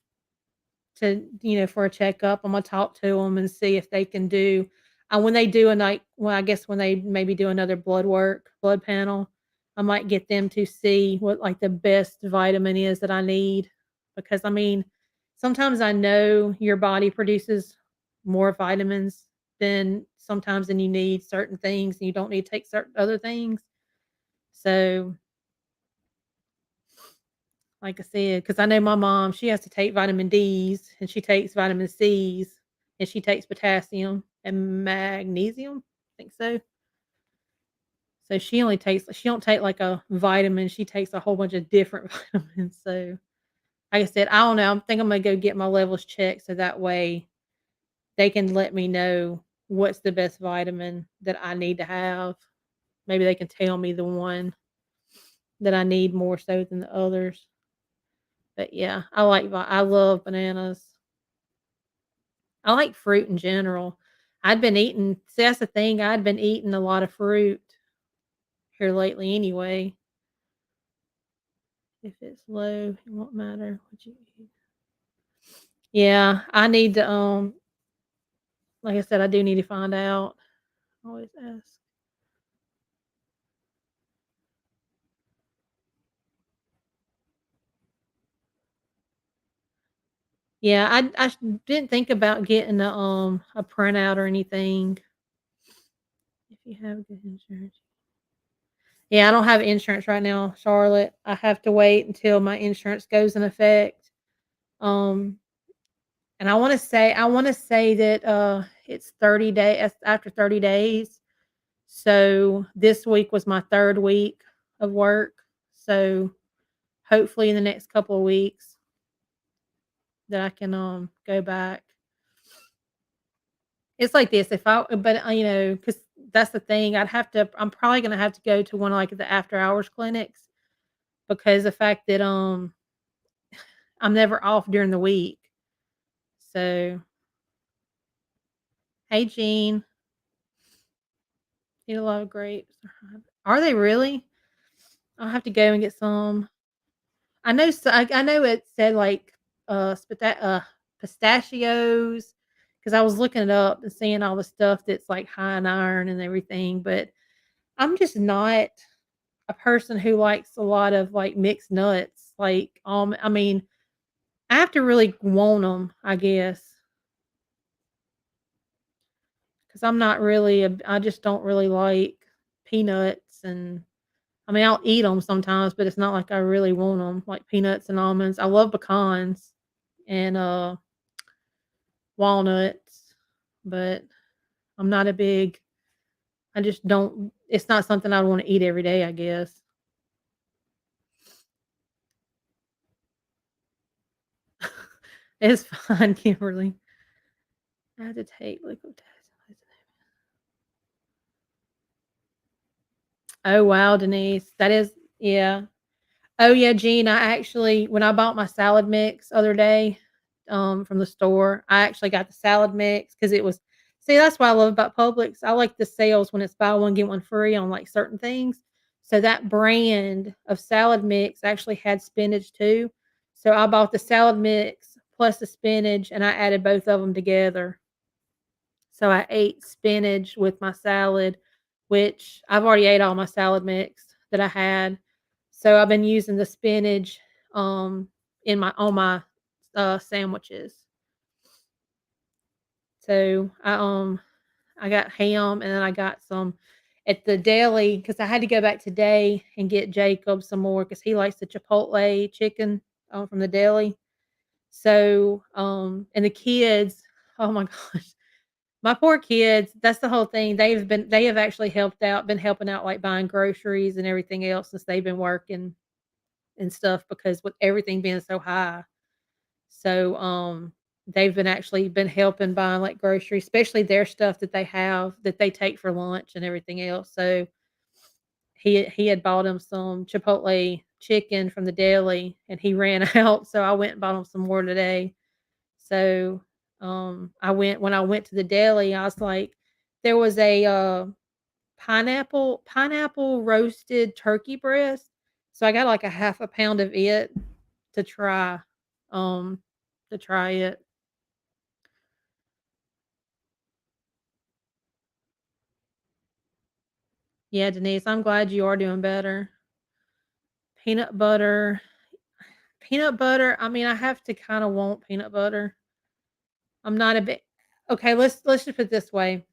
for a checkup. Imma talk to them and see if they can do when they do a night well, I guess when they maybe do another blood panel, I might get them to see what, like, the best vitamin is that I need because, I mean, sometimes I know your body produces more vitamins than you need certain things, and you don't need to take certain other things. So, like I said, because I know my mom, she has to take vitamin Ds, and she takes vitamin Cs, and she takes potassium and magnesium, I think so. So she don't take like a vitamin, she takes a whole bunch of different vitamins. So, like I said, I don't know. I think I'm gonna go get my levels checked so that way they can let me know what's the best vitamin that I need to have. Maybe they can tell me the one that I need more so than the others. But yeah, I love bananas. I like fruit in general. That's the thing, I'd been eating a lot of fruit here lately anyway. If it's low, it won't matter what you eat. Yeah, I need to, like I said, I do need to find out. Always ask. Yeah, didn't think about getting a printout or anything. If you have good insurance. Yeah, I don't have insurance right now, Charlotte. I have to wait until my insurance goes in effect. Um, and I wanna say that, it's 30 days after 30 days. So, this week was my 3rd week of work. So, hopefully in the next couple of weeks that I can, go back. It's like this, if I but, because that's the thing, I'm probably gonna have to go to one of, like, the after hours clinics because the fact that, I'm never off during the week. So, hey, Jean, eat a lot of grapes. Are they really? I'll have to go and get some. I know it said, like, pistachios, because I was looking it up and seeing all the stuff that's, like, high in iron and everything, but I'm just not a person who likes a lot of, like, mixed nuts, like, I mean, I have to really want them, I guess, because 'cause I'm not really I just don't really like peanuts, and I mean, I'll eat them sometimes, but it's not like I really want them, like peanuts and almonds. I love pecans and, walnuts, but I'm not a big I just don't it's not something I wanna eat every day, I guess. It's fine, Kimberly. I had to take liquid Oh, wow, Denise. That is yeah. Oh, yeah, Gene, I actually when I bought my salad mix other day, from the store, I actually got the salad mix because it was see, that's what I love about Publix. I like the sales when it's buy one, get one free on, like, certain things. So that brand of salad mix actually had spinach too. So I bought the salad mix plus the spinach, and I added both of them together. So I ate spinach with my salad, which I've already ate all my salad mix that I had. So I've been using the spinach in my on my sandwiches. So I got ham and then I got some at the deli because I had to go back today and get Jacob some more because he likes the Chipotle chicken from the deli. So and the kids, oh my gosh, my poor kids, that's the whole thing. They have actually been helping out, like, buying groceries and everything else since they've been working and stuff because with everything being so high. So, they've been helping buying, like, groceries, especially their stuff that they have that they take for lunch and everything else. So, he had bought him some Chipotle chicken from the deli, and he ran out, so I went and bought him some more today. So, when I went to the deli, I was like there was a, pineapple roasted turkey breast, so I got, like, a half a pound of it to try, um, to try it. Yeah, Denise, I'm glad you are doing better. Peanut butter I mean, I have to kinda want peanut butter. I'm not a bit. Okay, let's just put it this way.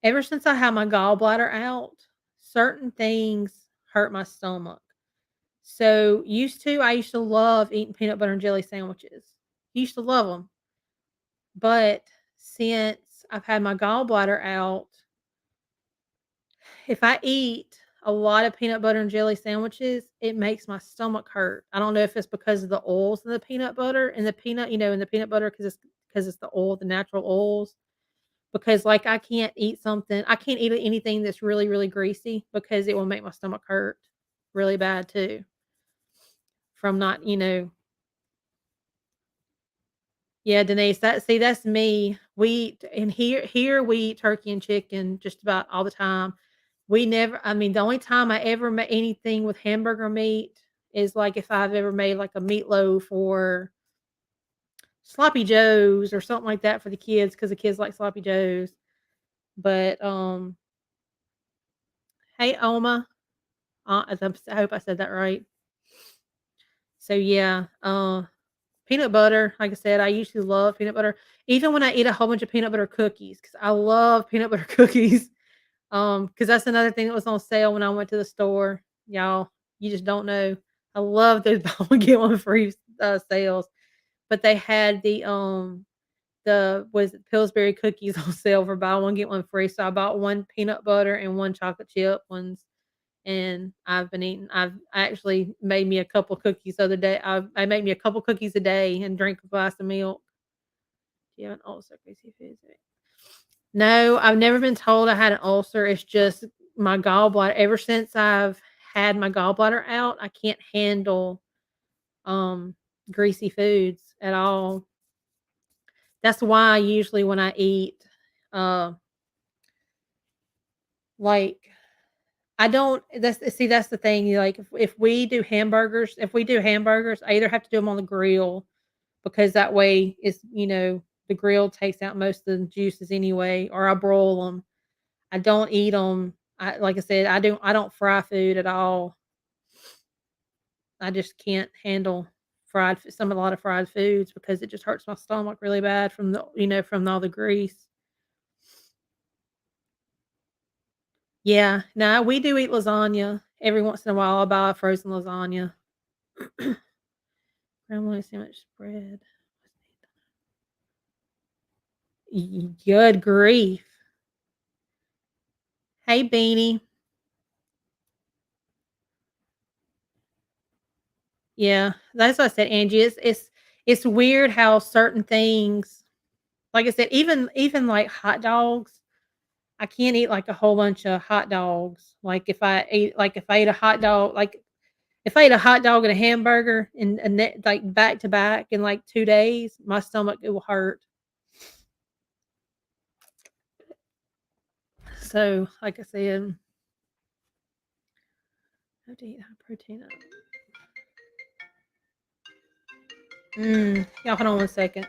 Ever since I had my gallbladder out, certain things hurt my stomach. So, I used to love eating peanut butter and jelly sandwiches. Used to love them, but since I've had my gallbladder out, if I eat a lot of peanut butter and jelly sandwiches, it makes my stomach hurt. I don't know if it's because of the oils in the peanut butter and the peanut, in the peanut butter because it's the oil, the natural oils. Because like I can't eat anything that's really, really greasy because it will make my stomach hurt really bad too from not, Yeah, Denise, that's me. We eat and here we eat turkey and chicken just about all the time. We never I mean, the only time I ever made anything with hamburger meat is, like, if I've ever made, like, a meatloaf or sloppy joes or something like that for the kids because the kids like sloppy joes. But, hey, Oma, I hope I said that right. So, yeah, peanut butter, like I said, I usually love peanut butter, even when I eat a whole bunch of peanut butter cookies because I love peanut butter cookies. Because that's another thing that was on sale when I went to the store. Y'all, you just don't know. I love those buy one get one free sales, but they had the was it Pillsbury cookies on sale for buy one get one free. So I bought one peanut butter and one chocolate chip ones, and I've been eating. I actually made me a couple cookies the other day. I made me a couple cookies a day and drink a glass of milk. Do you have an ulcer, Gracie Foods? No, I've never been told I had an ulcer. It's just my gallbladder. Ever since I've had my gallbladder out, I can't handle um greasy foods at all. That's why usually when I eat uh like I don't that's the thing, like if we do hamburgers, I either have to do them on the grill because that way the grill takes out most of the juices anyway, or I broil them. I don't eat them. Like I said, I don't fry food at all. I just can't handle a lot of fried foods because it just hurts my stomach really bad from from all the grease. Yeah, no, we do eat lasagna. Every once in a while, I'll buy a frozen lasagna. Grandma sandwich spread. Good grief. Hey, Beanie. Yeah, that's what I said, Angie. It's weird how certain things, like I said, even like hot dogs. I can't eat like a whole bunch of hot dogs. If I ate a hot dog, like if I ate a hot dog and a hamburger like back to back in like 2 days, my stomach it will hurt. So, like I said, I have to eat high protein. Y'all, hold on 1 second.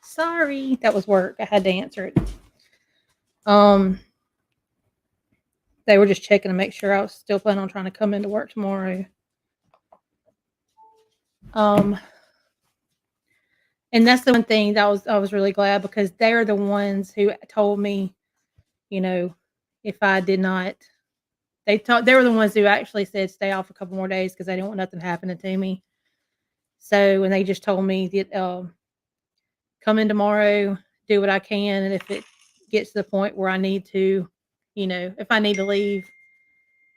Sorry, that was work. I had to answer it. Um, they were just checking to make sure I was still planning on trying to come into work tomorrow. Um, and that's the one thing that I was really glad because they're the ones who told me, you know, if I did not, they were the ones who actually said stay off a couple more days because they didn't want nothing happening to me. So, and they just told me that come in tomorrow, do what I can, and if it gets to the point where I need to, if I need to leave,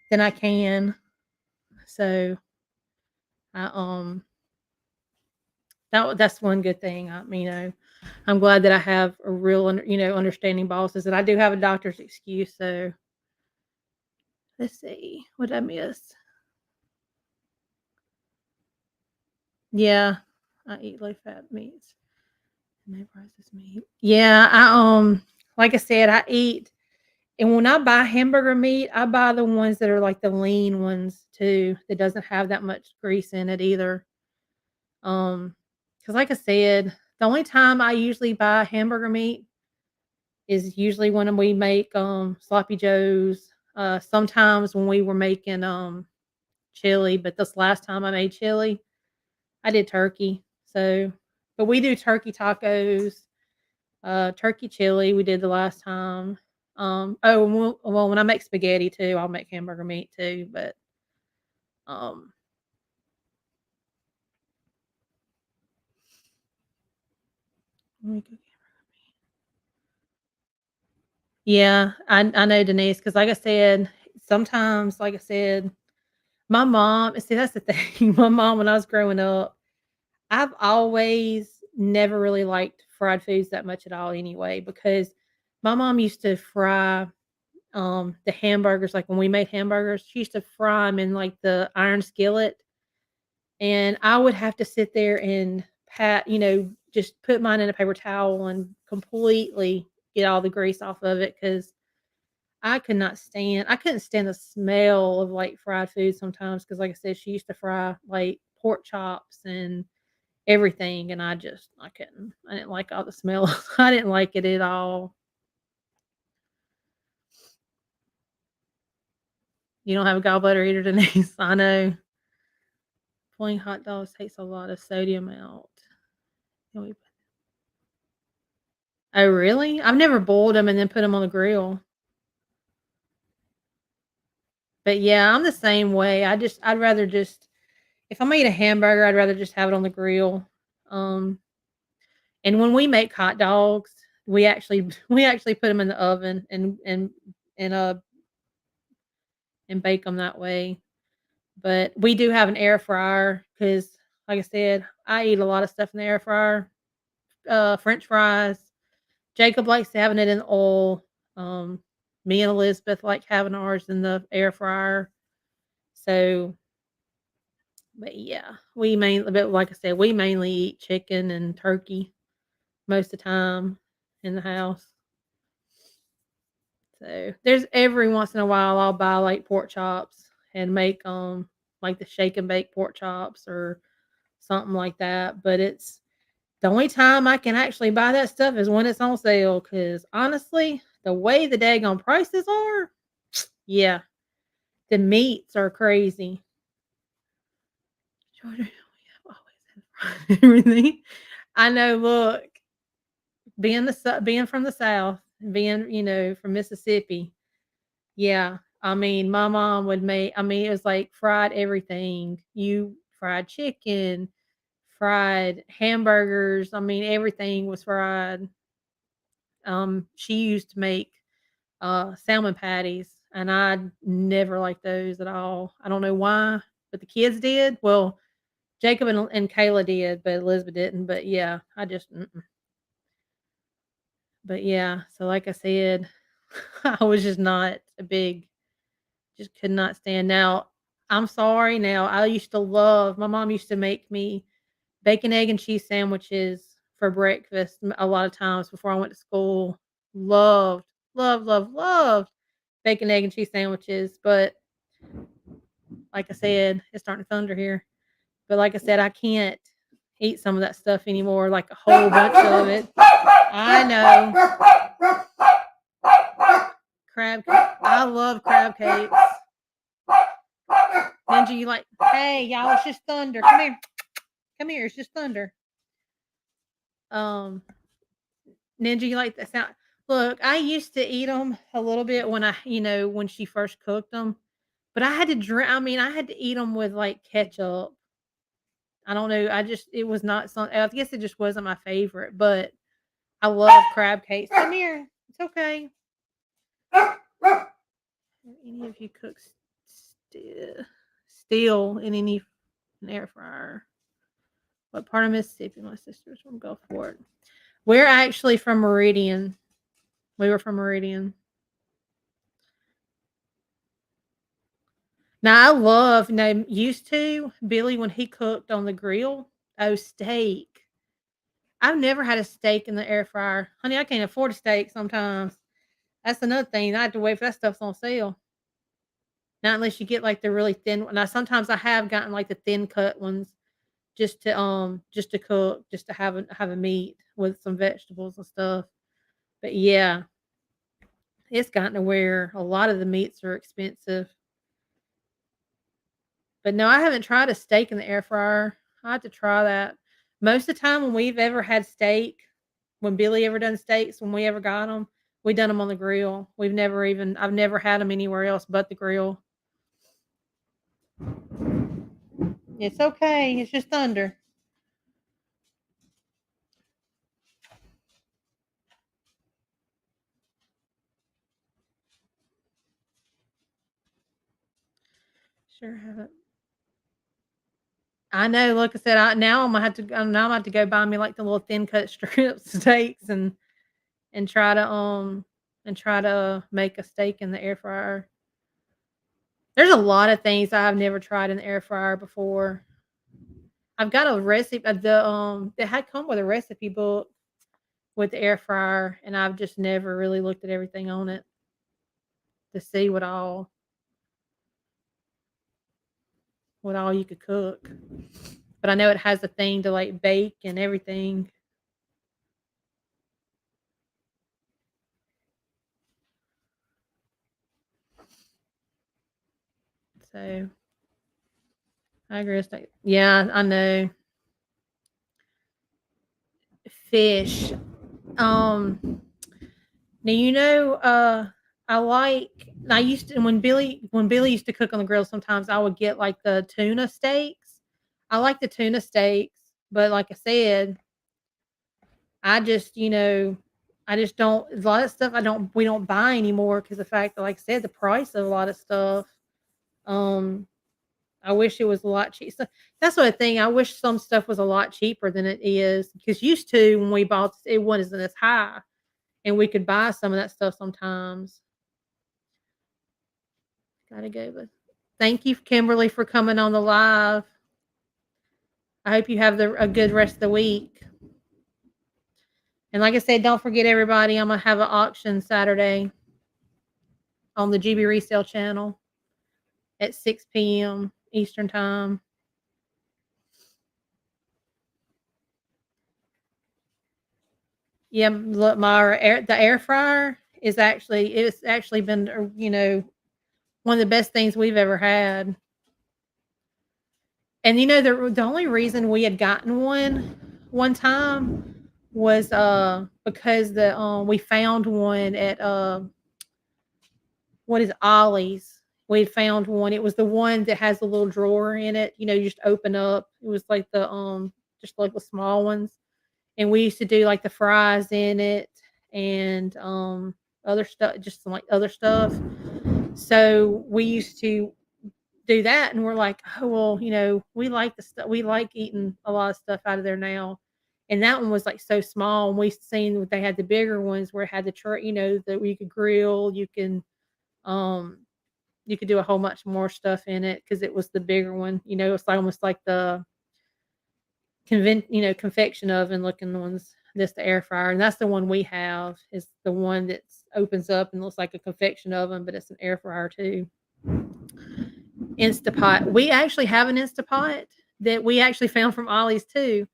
then I can. So, I That's one good thing. I'm glad that I have a real, understanding bosses, and I do have a doctor's excuse. So let's see what I miss. Yeah, I eat low fat meats. No processed meat. Yeah, like I said, I eat, and when I buy hamburger meat, I buy the ones that are like the lean ones too, that doesn't have that much grease in it either. Because like I said, the only time I usually buy hamburger meat is usually when we make sloppy joes. Sometimes when we were making chili, but this last time I made chili, I did turkey. So, but we do turkey tacos, turkey chili. We did the last time. Well, when I make spaghetti too, I'll make hamburger meat too. But um, let me go. Yeah, I know Denise because, like I said, sometimes, like I said, my mom. See, that's the thing. My mom, when I was growing up, I've always never really liked fried foods that much at all anyway, because my mom used to fry, the hamburgers, like, when we made hamburgers, she used to fry them in, like, the iron skillet, and I would have to sit there and just put mine in a paper towel and completely get all the grease off of it, because I couldn't stand the smell of, like, fried food sometimes, because, like I said, she used to fry, like, pork chops and everything, and I couldn't. I didn't like all the smell. I didn't like it at all. You don't have a gallbladder either, Denise. I know. Plain hot dogs takes a lot of sodium out. Can we Oh, really? I've never boiled them and then put them on the grill. But, yeah, I'm the same way. I'd rather just, if I'm gonna eat a hamburger, I'd rather just have it on the grill. Um, and when we make hot dogs, we actually we actually put them in the oven and, and bake them that way. But we do have an air fryer because, like I said, I eat a lot of stuff in the air fryer. French fries. Jacob likes having it in oil. Um, Me and Elizabeth like having ours in the air fryer. So, but yeah, but like I said, we mainly eat chicken and turkey most of the time in the house. So there's every once in a while I'll buy like pork chops and make like the shake and bake pork chops or something like that. But it's the only time I can actually buy that stuff is when it's on sale. Cause honestly, the way the daggone prices are, yeah, the meats are crazy. Georgia, we have always had everything. I know. Look, being from the South, being from Mississippi, yeah. I mean, my mom would make. I mean, it was like fried everything. You fried chicken, fried hamburgers. I mean, everything was fried. She used to make salmon patties, and I never liked those at all. I don't know why, but the kids did. Well, Jacob and Kayla did, but Elizabeth didn't. But yeah, I just. Mm-mm. But yeah, so like I said, I was just not a big. Just could not stand. Now, I'm sorry. Now, I used to love. My mom used to make me bacon, egg, and cheese sandwiches for breakfast a lot of times before I went to school. Loved, loved, loved, loved bacon, egg, and cheese sandwiches. But like I said, it's starting to thunder here. But like I said, I can't eat some of that stuff anymore, like a whole bunch of it. I know. I love crab cakes. Ninja, you like, hey, y'all, it's just thunder. Come here. Come here. It's just thunder. Um, Ninja, you like that sound? Look, I used to eat them a little bit when she first cooked them, but I had to drink. I mean, I had to eat them with like ketchup. I don't know. It was not something. I guess it just wasn't my favorite, but I love crab cakes. Come here. It's okay. Any of you cook steel in any an air fryer? What part of Mississippi? My sister's from Gulfport. We're actually from Meridian. We were from Meridian. Now I love now used to Billy when he cooked on the grill. Oh, steak. I've never had a steak in the air fryer. Honey, I can't afford a steak sometimes. That's another thing. I have to wait for that stuff's on sale. Not unless you get like the really thin one. Now sometimes I have gotten like the thin cut ones just to cook, just to have a meat with some vegetables and stuff. But yeah, it's gotten to where a lot of the meats are expensive. But no, I haven't tried a steak in the air fryer. I have to try that. Most of the time when we've ever had steak, when Billy ever done steaks, when we ever got them, we done them on the grill. I've never had them anywhere else but the grill. It's okay. It's just thunder. Sure haven't. I know. Like I said, now I'm gonna have to. Now I'm gonna have to go buy me like the little thin cut strip steaks and try to make a steak in the air fryer. There's a lot of things I've never tried in the air fryer before. I've got a recipe. They had come with a recipe book with the air fryer, and I've just never really looked at everything on it to see what all you could cook. But I know it has a thing to like bake and everything. So I agree with that. Yeah, I know. Fish. Um Now I like I used to when Billy used to cook on the grill sometimes I would get like the tuna steaks. I like the tuna steaks, but like I said, I just, I just don't a lot of stuff I don't we don't buy anymore because the fact that like I said, the price of a lot of stuff. Um I wish it was a lot cheaper. So that's what I think. I wish some stuff was a lot cheaper than it is because used to when we bought it wasn't as high and we could buy some of that stuff sometimes. Gotta go, but thank you, Kimberly, for coming on the live. I hope you have a good rest of the week. And like I said, don't forget everybody, I'm gonna have an auction Saturday on the Jubi Resale channel at 6 p.m. Eastern time. Yeah, look, the air fryer it's actually been one of the best things we've ever had. And the only reason we had gotten one time was because the we found one at what is Ollie's. We found one. It was the one that has the little drawer in it. You just open up. It was like the just like the small ones. And we used to do like the fries in it and other stuff, just some like other stuff. So we used to do that and we're like, oh well, we like the stuff we like eating a lot of stuff out of there now. And that one was like so small and we seen that they had the bigger ones where it had the tray, that you could grill, um you could do a whole much more stuff in it because it was the bigger one. It's like almost like the confection oven looking ones. That's the air fryer, and that's the one we have. Is the one that opens up and looks like a confection oven, but it's an air fryer too. Instapot. We actually have an Instapot that we actually found from Ollie's too.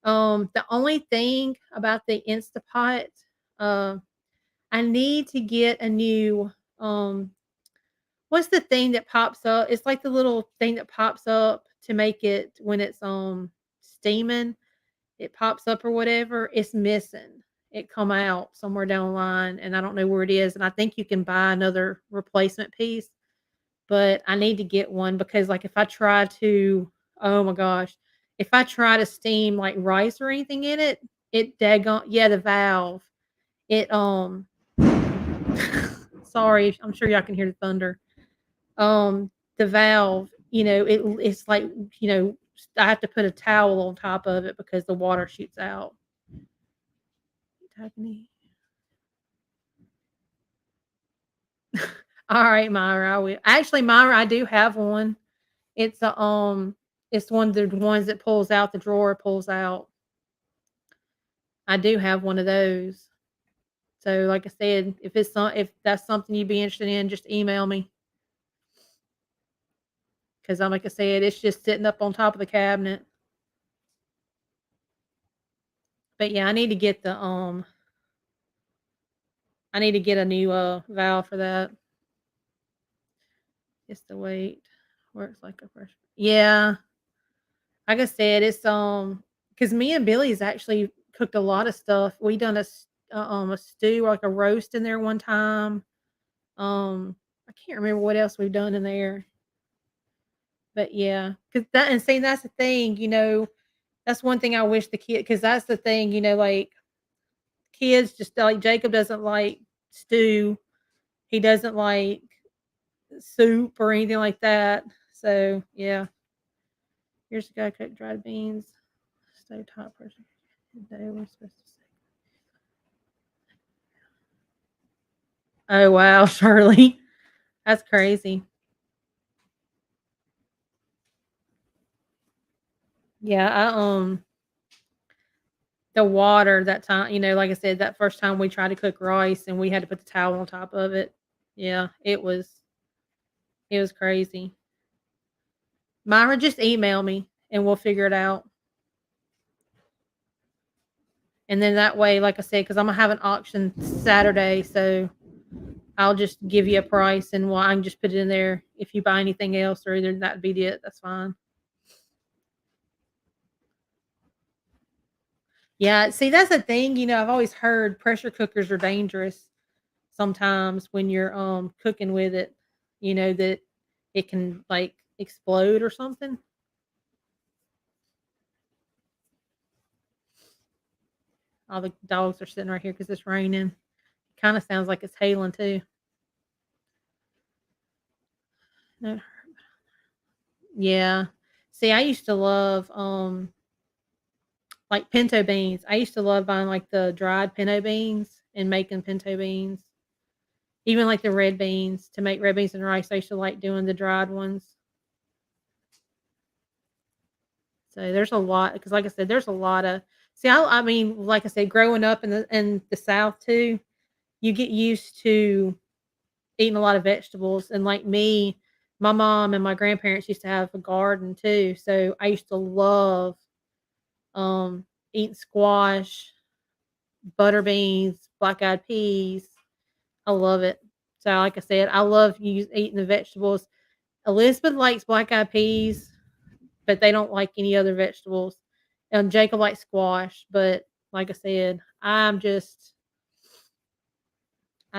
The only thing about the Instapot, uh, I need to get a new. What's the thing that pops up? It's like the little thing that pops up to make it when it's steaming. It pops up or whatever. It's missing. It come out somewhere down the line, and I don't know where it is. And I think you can buy another replacement piece but I need to get one because like if I try to oh my gosh, if I try to steam like rice or anything in it, it daggone yeah, the valve. It sorry, I'm sure y'all can hear the thunder. The valve, it's like, I have to put a towel on top of it because the water shoots out. All right, Myra, I will. Actually, Myra, I do have one. It's a it's one of the ones that pulls out, the drawer pulls out. I do have one of those. So, like I said, if that's something you'd be interested in, just email me. Because I'm like I said, it's just sitting up on top of the cabinet. But yeah, I need to get a new valve for that. It's the weight. Works like a brush. Yeah. Like I said, it's because me and Billy's actually cooked a lot of stuff. We done a stew, like a roast in there one time. I can't remember what else we've done in there. But yeah, because that and see that's the thing, that's one thing I wish the kid because that's the thing, like kids just like Jacob doesn't like stew. He doesn't like soup or anything like that. So yeah. Here's the guy cook dried beans. Stove top person. They were supposed to say. Oh wow, Shirley. That's crazy. Yeah, the water that time, like I said, that first time we tried to cook rice and we had to put the towel on top of it. Yeah, it was crazy. Myra, just email me and we'll figure it out. And then that way, like I said, because I'm gonna have an auction Saturday, so I'll just give you a price and I can just put it in there. If you buy anything else, or either that'd be it, that's fine. Yeah, see, that's the thing. I've always heard pressure cookers are dangerous sometimes when you're cooking with it. That it can like explode or something. All the dogs are sitting right here because it's raining. Kind of sounds like it's hailing too. No, yeah. See, I used to love like pinto beans. I used to love buying like the dried pinto beans and making pinto beans. Even like the red beans to make red beans and rice. I used to like doing the dried ones. So there's a lot because, like I said, there's a lot of. See, I mean, like I said, growing up in the South too, you get used to eating a lot of vegetables. And like me, my mom and my grandparents used to have a garden too. So I used to love eating squash, butter beans, black eyed peas. I love it. So like I said, I love eating the vegetables. Elizabeth likes black eyed peas, but they don't like any other vegetables. And Jacob likes squash, but like I said, I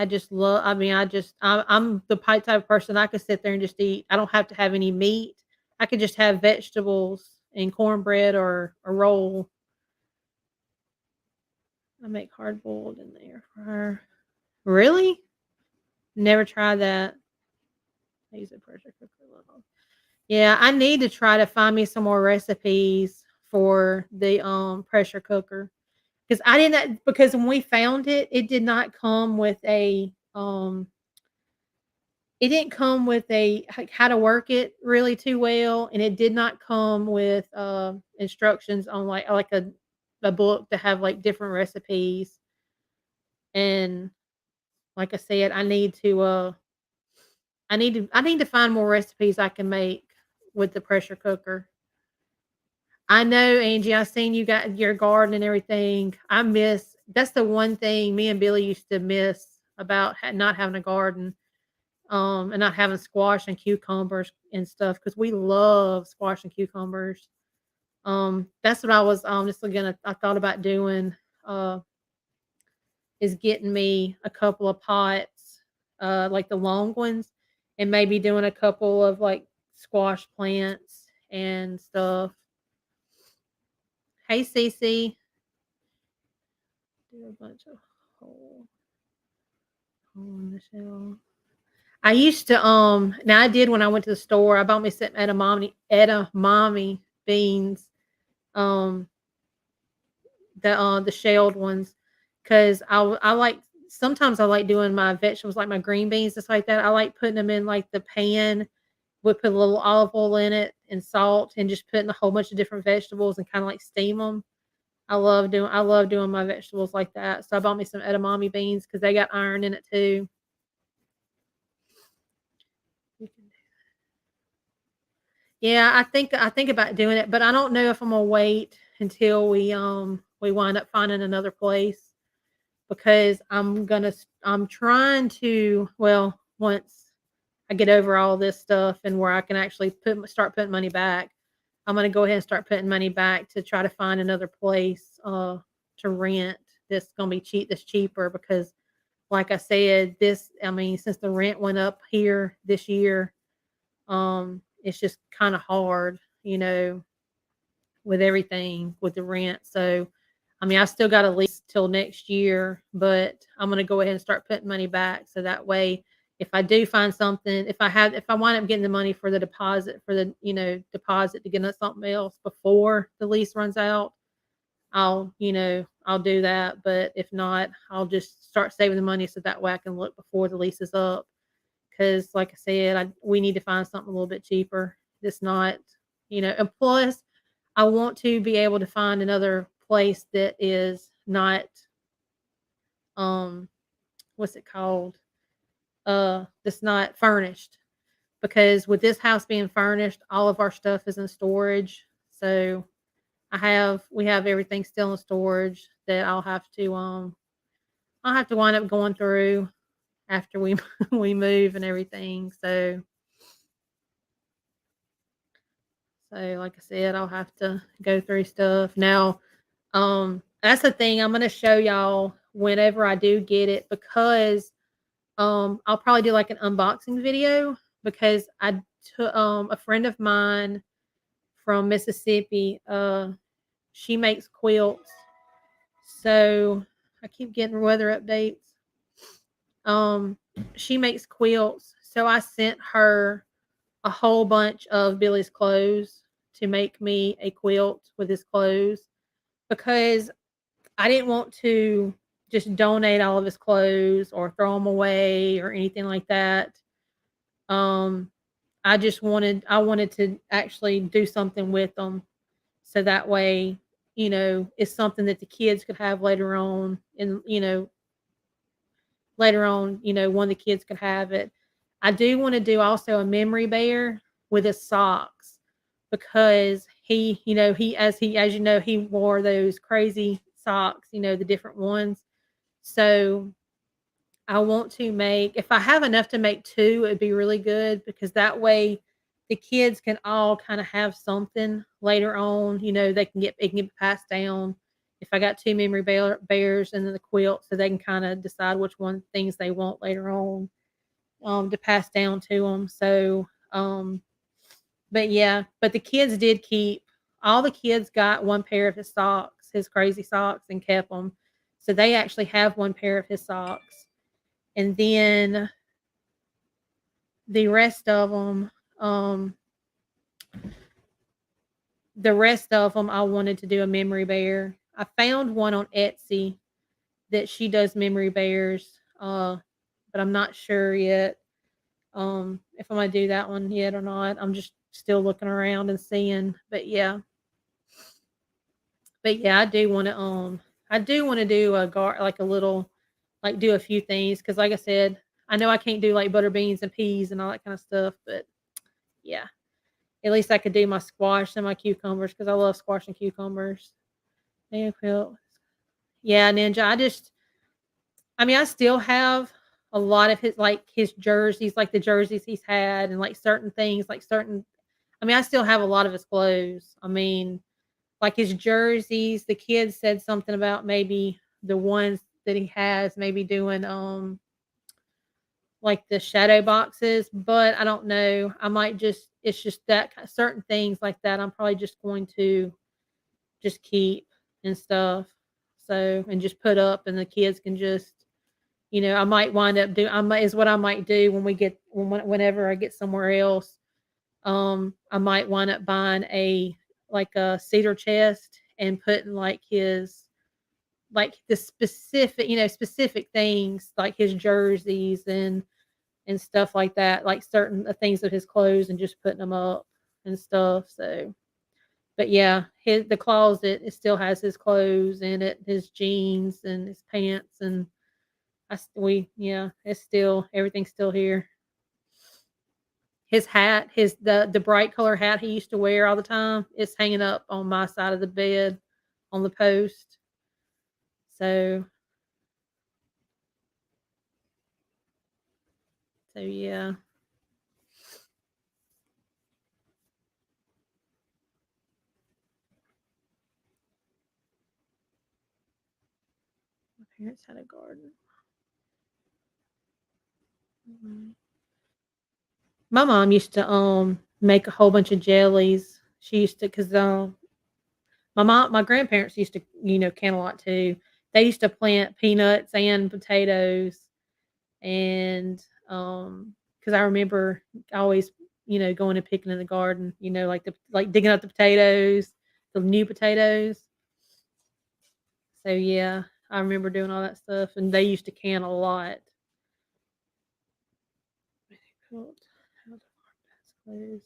just love. I mean, I'm the type of person I could sit there and just eat. I don't have to have any meat. I could just have vegetables and cornbread or a roll. I make hard boiled in the air fryer. Really? Never tried that. I use a pressure cooker a little. Yeah, I need to try to find me some more recipes for the pressure cooker because I didn't because when we found it, it did not come with a it didn't come with a like how to work it really too well, and it did not come with instructions on like a book to have like different recipes. And like I said, I need to find more recipes I can make with the pressure cooker. I know, Angie, I seen you got your garden and everything. That's the one thing me and Billy used to miss about not having a garden, and not having squash and cucumbers and stuff because we love squash and cucumbers. That's what I was just gonna. I thought about doing. Uh, is getting me a couple of pots, like the long ones, and maybe doing a couple of like squash plants and stuff. Hey, Cece. Do a bunch of hole, hole in the shell. I used to now I did when I went to the store. I bought me some edamame beans, um, the shelled ones, because I like sometimes I like doing my vegetables like my green beans, just like that. I like putting them in like the pan. We put a little olive oil in it and salt, and just putting a whole bunch of different vegetables and kind of like steam them. I love doing my vegetables like that. So I bought me some edamame beans because they got iron in it too. Yeah, I think about doing it, but I don't know if I'm gonna wait until we wind up finding another place, because I'm trying to, well, once I get over all this stuff and where I can actually start putting money back, I'm gonna go ahead and start putting money back to try to find another place to rent that's gonna be cheaper, because like I said, I mean, since the rent went up here this year, it's just kind of hard, with everything with the rent. So, I mean, I still got a lease till next year, but I'm going to go ahead and start putting money back. So that way, if I do find something, if I wind up getting the money for the deposit, deposit to get us something else before the lease runs out, I'll do that. But if not, I'll just start saving the money so that way I can look before the lease is up. Because, like I said, we need to find something a little bit cheaper. It's not, and plus, I want to be able to find another place that is not, um, what's it called? That's not furnished. Because with this house being furnished, all of our stuff is in storage. So we have everything still in storage that I'll have to wind up going through after we we move and everything. So like I said, I'll have to go through stuff. Now, that's the thing I'm gonna show y'all whenever I do get it, because I'll probably do like an unboxing video, because I took a friend of mine from Mississippi, she makes quilts. So I keep getting weather updates. Um she makes quilts. So I sent her a whole bunch of Billy's clothes to make me a quilt with his clothes, because I didn't want to just donate all of his clothes or throw them away or anything like that. Um, I wanted to actually do something with them, so that way, it's something that the kids could have later on, and one of the kids could have it. I do want to do also a memory bear with his socks, because he wore those crazy socks, the different ones. So I want to make, if I have enough to make two, it'd be really good, because that way the kids can all kind of have something later on, it can get passed down. If I got two bears and then the quilt, so they can kind of decide which one things they want later on, to pass down to them. So, but yeah, but the kids did keep, all the kids got one pair of his socks, his crazy socks, and kept them. So they actually have one pair of his socks. And then the rest of them, um, I wanted to do a memory bear. I found one on Etsy that she does memory bears, but I'm not sure yet, if I'm gonna do that one yet or not. I'm just still looking around and seeing. But yeah, I do want to do a like a little, like do a few things, because like I said, I know I can't do like butter beans and peas and all that kind of stuff, but yeah, at least I could do my squash and my cucumbers, because I love squash and cucumbers. Yeah, well, yeah, Ninja. I mean, I still have a lot of his jerseys, like the jerseys he's had, and like certain things, like certain. I mean, I still have a lot of his clothes. I mean, like his jerseys. The kids said something about maybe the ones that he has, maybe doing like the shadow boxes, but I don't know. I might just, it's just that certain things like that. I'm probably just going to just keep and stuff. So, and just put up, and the kids can just, I might wind up do. Is what I might do whenever I get somewhere else. I might wind up buying like a cedar chest and putting like the specific, specific things like his jerseys and stuff like that, like certain things of his clothes and just putting them up and stuff. So, but yeah, the closet, it still has his clothes in it, his jeans and his pants, and yeah, it's still everything's still here. His hat, the bright color hat he used to wear all the time, is hanging up on my side of the bed on the post. So yeah. My parents had a garden. Mhm. My mom used to make a whole bunch of jellies. She used to, cause my grandparents used to, can a lot too. They used to plant peanuts and potatoes, and cause I remember always, going and picking in the garden. Like digging up the potatoes, the new potatoes. So yeah, I remember doing all that stuff, and they used to can a lot. Cool. How the farm pass clothes.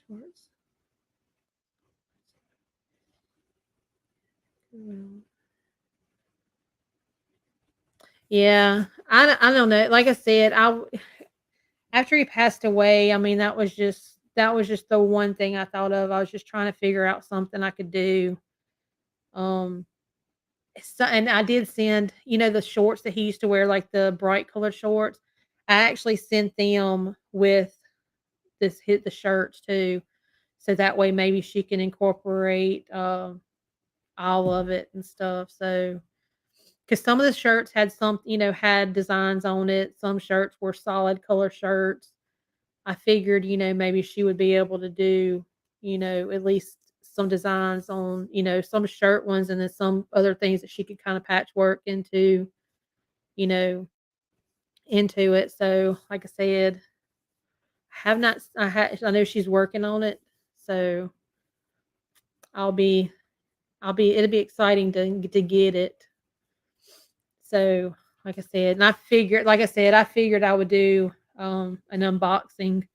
Schwartz. Well, yeah, I don't know. Like I said, after he passed away, I mean, that was just the one thing I thought of. I was just trying to figure out something I could do. Um, and I did send, the shorts that he used to wear, like the bright colored shorts. I actually sent them with this hit the shirts too, so that way maybe she can incorporate all of it and stuff. So because some of the shirts had had designs on it. Some shirts were solid color shirts. I figured, maybe she would be able to do, at least some designs on, some shirt ones and then some other things that she could kind of patchwork you know, into it. So, like I said, have not, I know she's working on it. So I'll be, it'll be exciting to get it. So, like I said, I figured I would do an unboxing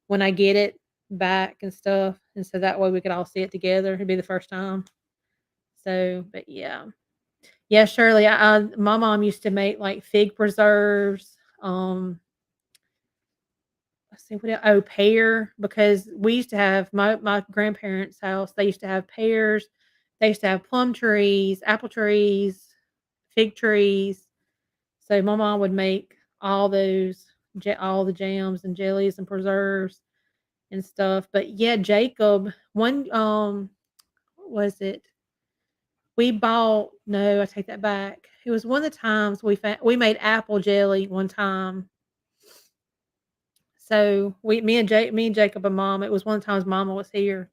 when I get it back and stuff, and so that way we could all see it together. It'd be the first time. So, but yeah, yeah, Shirley. My mom used to make like fig preserves. Let's see what else. Oh, pear, because we used to have my grandparents' house. They used to have pears. They used to have plum trees, apple trees, fig trees. So my mom would make all those, all the jams and jellies and preserves and stuff. But yeah, Jacob, what was it? We bought no, I take that back. It was one of the times we made apple jelly one time. So me and Jacob and mom, it was one of the times mama was here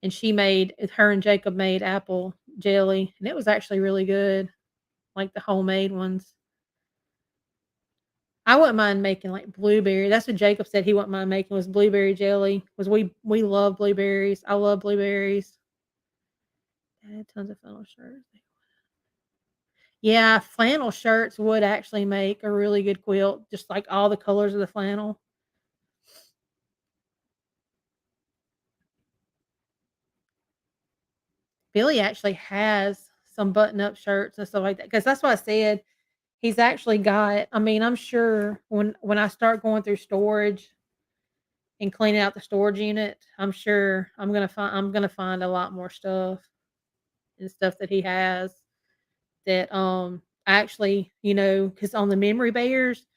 and her and Jacob made apple jelly and it was actually really good, like the homemade ones. I wouldn't mind making like blueberry. That's what Jacob said he wouldn't mind making was blueberry jelly. Was we love blueberries. I love blueberries. I had tons of flannel shirts. Yeah, flannel shirts would actually make a really good quilt, just like all the colors of the flannel. Billy actually has some button-up shirts and stuff like that. Because that's what I said. He's actually got. I mean, I'm sure when I start going through storage and cleaning out the storage unit, I'm sure I'm gonna find a lot more stuff and stuff that he has that actually, because on the memory bears,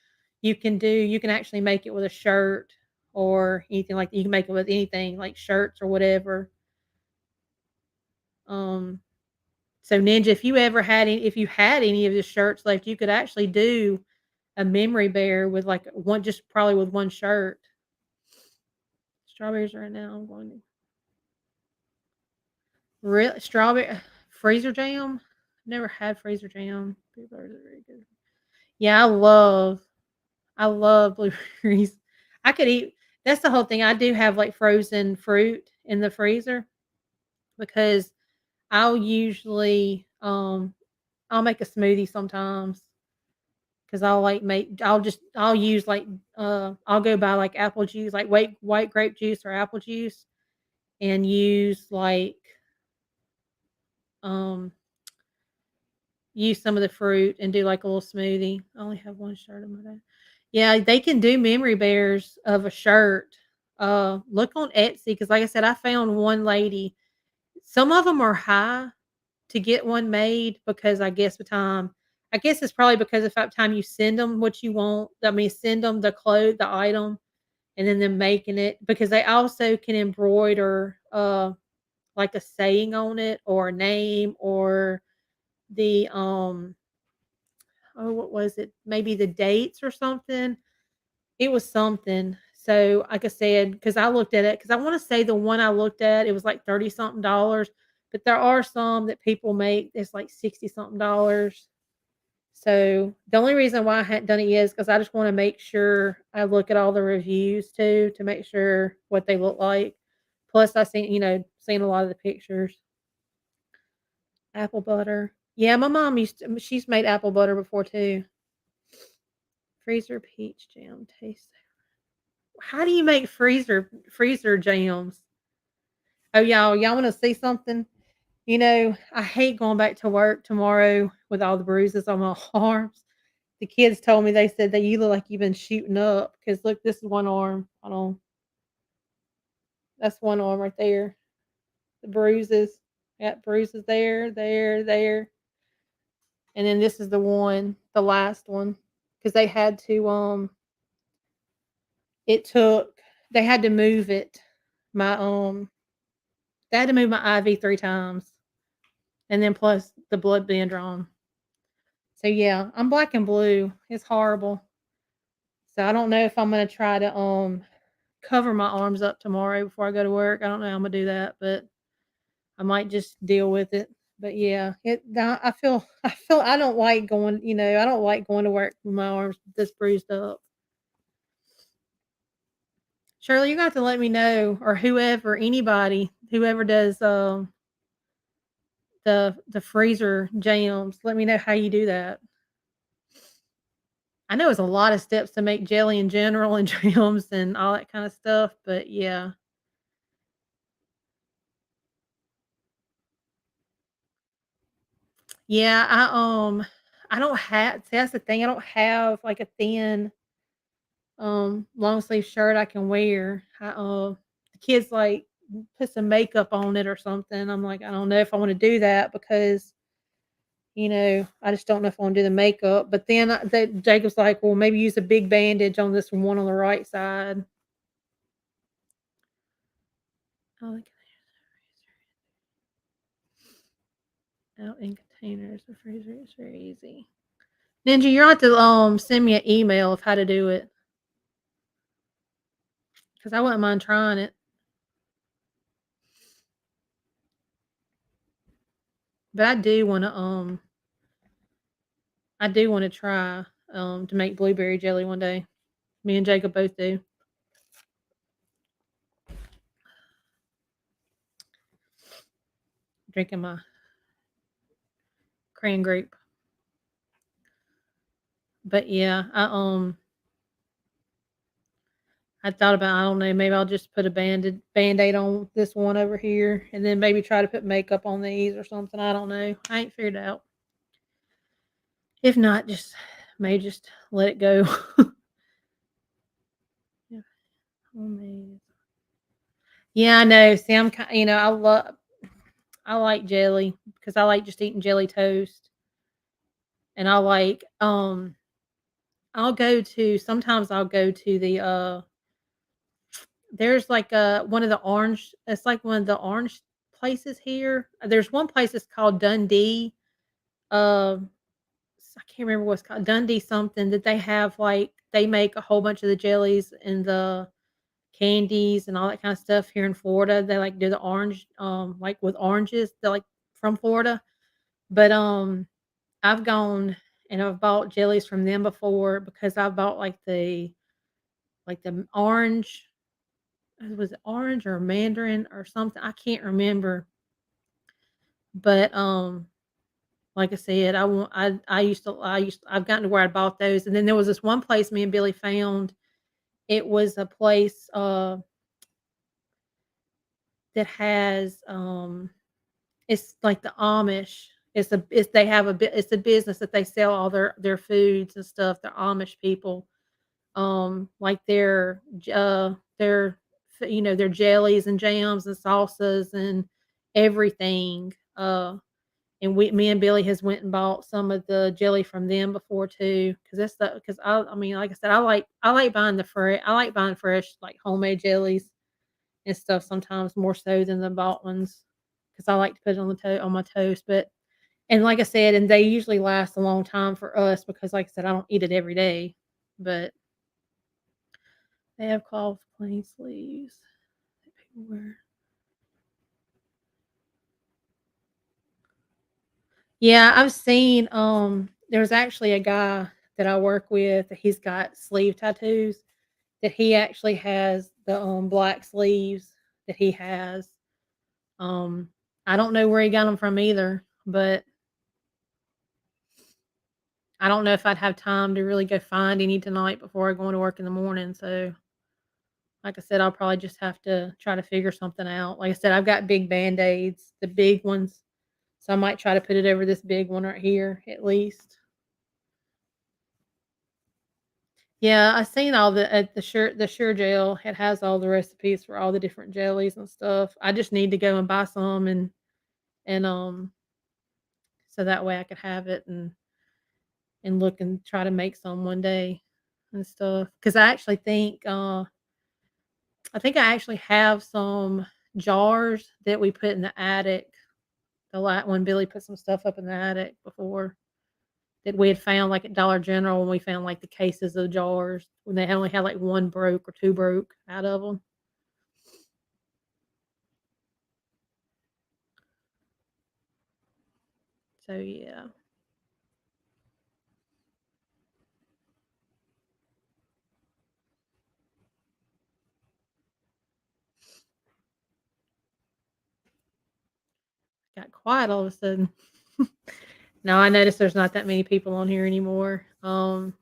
you can actually make it with a shirt or anything like that. You can make it with anything like shirts or whatever. Um so Ninja, if you had any of the shirts left, you could actually do a memory bear with like one, just probably with one shirt. Strawberries right now. I'm going to real strawberry freezer jam. Never had freezer jam. Blueberries are very good. Yeah, I love blueberries. I could eat. That's the whole thing. I do have, like, frozen fruit in the freezer because I'll usually, I'll make a smoothie sometimes because I'll use, like, I'll go buy, like, apple juice, like, white grape juice or apple juice and um, use some of the fruit and do, like, a little smoothie. I only have 1 shirt on my day. Yeah, they can do memory bears of a shirt. Look on Etsy because, like I said, I found one lady. Some of them are high to get one made because I guess it's probably because the fact time you send them what you want, I mean, send them the item, and then them making it because they also can embroider, like a saying on it or a name or the, oh, what was it? Maybe the dates or something. It was something. So, like I said, because I looked at it, because I wanna say the one I looked at, it was like 30 something dollars, but there are some that people make it's like 60 something dollars. So, the only reason why I hadn't done it yet is because I just wanna make sure I look at all the reviews too to make sure what they look like. Plus, I seen a lot of the pictures. Apple butter. Yeah, my mom she's made apple butter before too. Freezer peach jam taste. How do you make freezer jams? Oh, y'all wanna see something? I hate going back to work tomorrow with all the bruises on my arms. The kids told me, they said that you look like you've been shooting up because look, this is one arm. Hold on. That's one arm right there. The bruises. Got bruises there, there, there. And then this is the last one. Because it took they had to move it. My They had to move my IV 3 times, and then plus the blood being drawn. So, yeah, I'm black and blue. It's horrible. So, I don't know if I'm gonna try to, cover my arms up tomorrow before I go to work. I don't know how Imma do that, but I might just deal with it. But, yeah, I feel I don't like I don't like going to work with my arms this bruised up. Shirley, you're gonna have to let me know, or whoever does, the freezer jams, let me know how you do that. I know it's a lot of steps to make jelly in general and jams and all that kinda stuff, but yeah. Yeah, I don't have see, that's the thing, I don't have, like, a thin, long sleeve shirt I can wear. The kids, like, put some makeup on it or something. I'm like, I don't know if I wanna do that because I just don't know if I wanna do the makeup, but then, Jacob's like, "Well, maybe use a big bandage on this one on the right side." Oh, look out in containers, the freezer is very easy. Ninja, you'll have to, send me an email of how to do it because I wouldn't mind trying it. But I do wanna try, to make blueberry jelly one day. Me and Jacob both do. Drinking my cran grape. But yeah, I thought about, I don't know, maybe I'll just put a Band-Aid on this one over here and then maybe try to put makeup on these or something. I don't know. I ain't figured it out. If not, just let it go. Yeah, homemade. Yeah, I know. See, I'm ki I like jelly because I like just eating jelly toast, and I'll go to there's like one of the orange places here. There's one place that's called Dundee. Um, I can't remember what it's called, Dundee something, that they make a whole bunch of the jellies and the candies and all that kind of stuff here in Florida. They like do the orange, like with oranges. They're like from Florida. But I've gone and I've bought jellies from them before because I bought like the orange. was it orange or mandarin or something? I can't remember. But, like I said, I've gotten to where I bought those, and then there was this one place me and Billy found. It was a place, that has, it's like the Amish. It's they have it's a business that they sell all their foods and stuff. They're Amish people, like their their jellies and jams and salsas and everything. And me and Billy has went and bought some of the jelly from them before too, because I mean, like I said, I like buying fresh like homemade jellies and stuff sometimes more so than the bought ones, because I like to put it on my toast. But and like I said, and they usually last a long time for us because, like I said, I don't eat it every day. But they have cloth plain sleeves that people wear. Yeah, I've seen, there's actually a guy that I work with, he's got sleeve tattoos, that he actually has the, black sleeves that he has. Um, I don't know where he got them from either, but I don't know if I'd have time to really go find any tonight before I go into work in the morning, so, like I said, I'll probably just have to try to figure something out. Like I said, I've got big Band-Aids, the big ones, so I might try to put it over this big one right here at least. Yeah, I seen all the at the Sure Gel. It has all the recipes for all the different jellies and stuff. I just need to go and buy some and so that way I could have it and look and try to make some one day and stuff. Because I think I actually have some jars that we put in the attic. When Billy put some stuff up in the attic before, that we had found, like, at Dollar General, when we found, like, the cases of jars when they only had, like, 1 broke or 2 broke out of them. So, yeah. Got quiet all of a sudden. Now I notice there's not that many people on here anymore. So,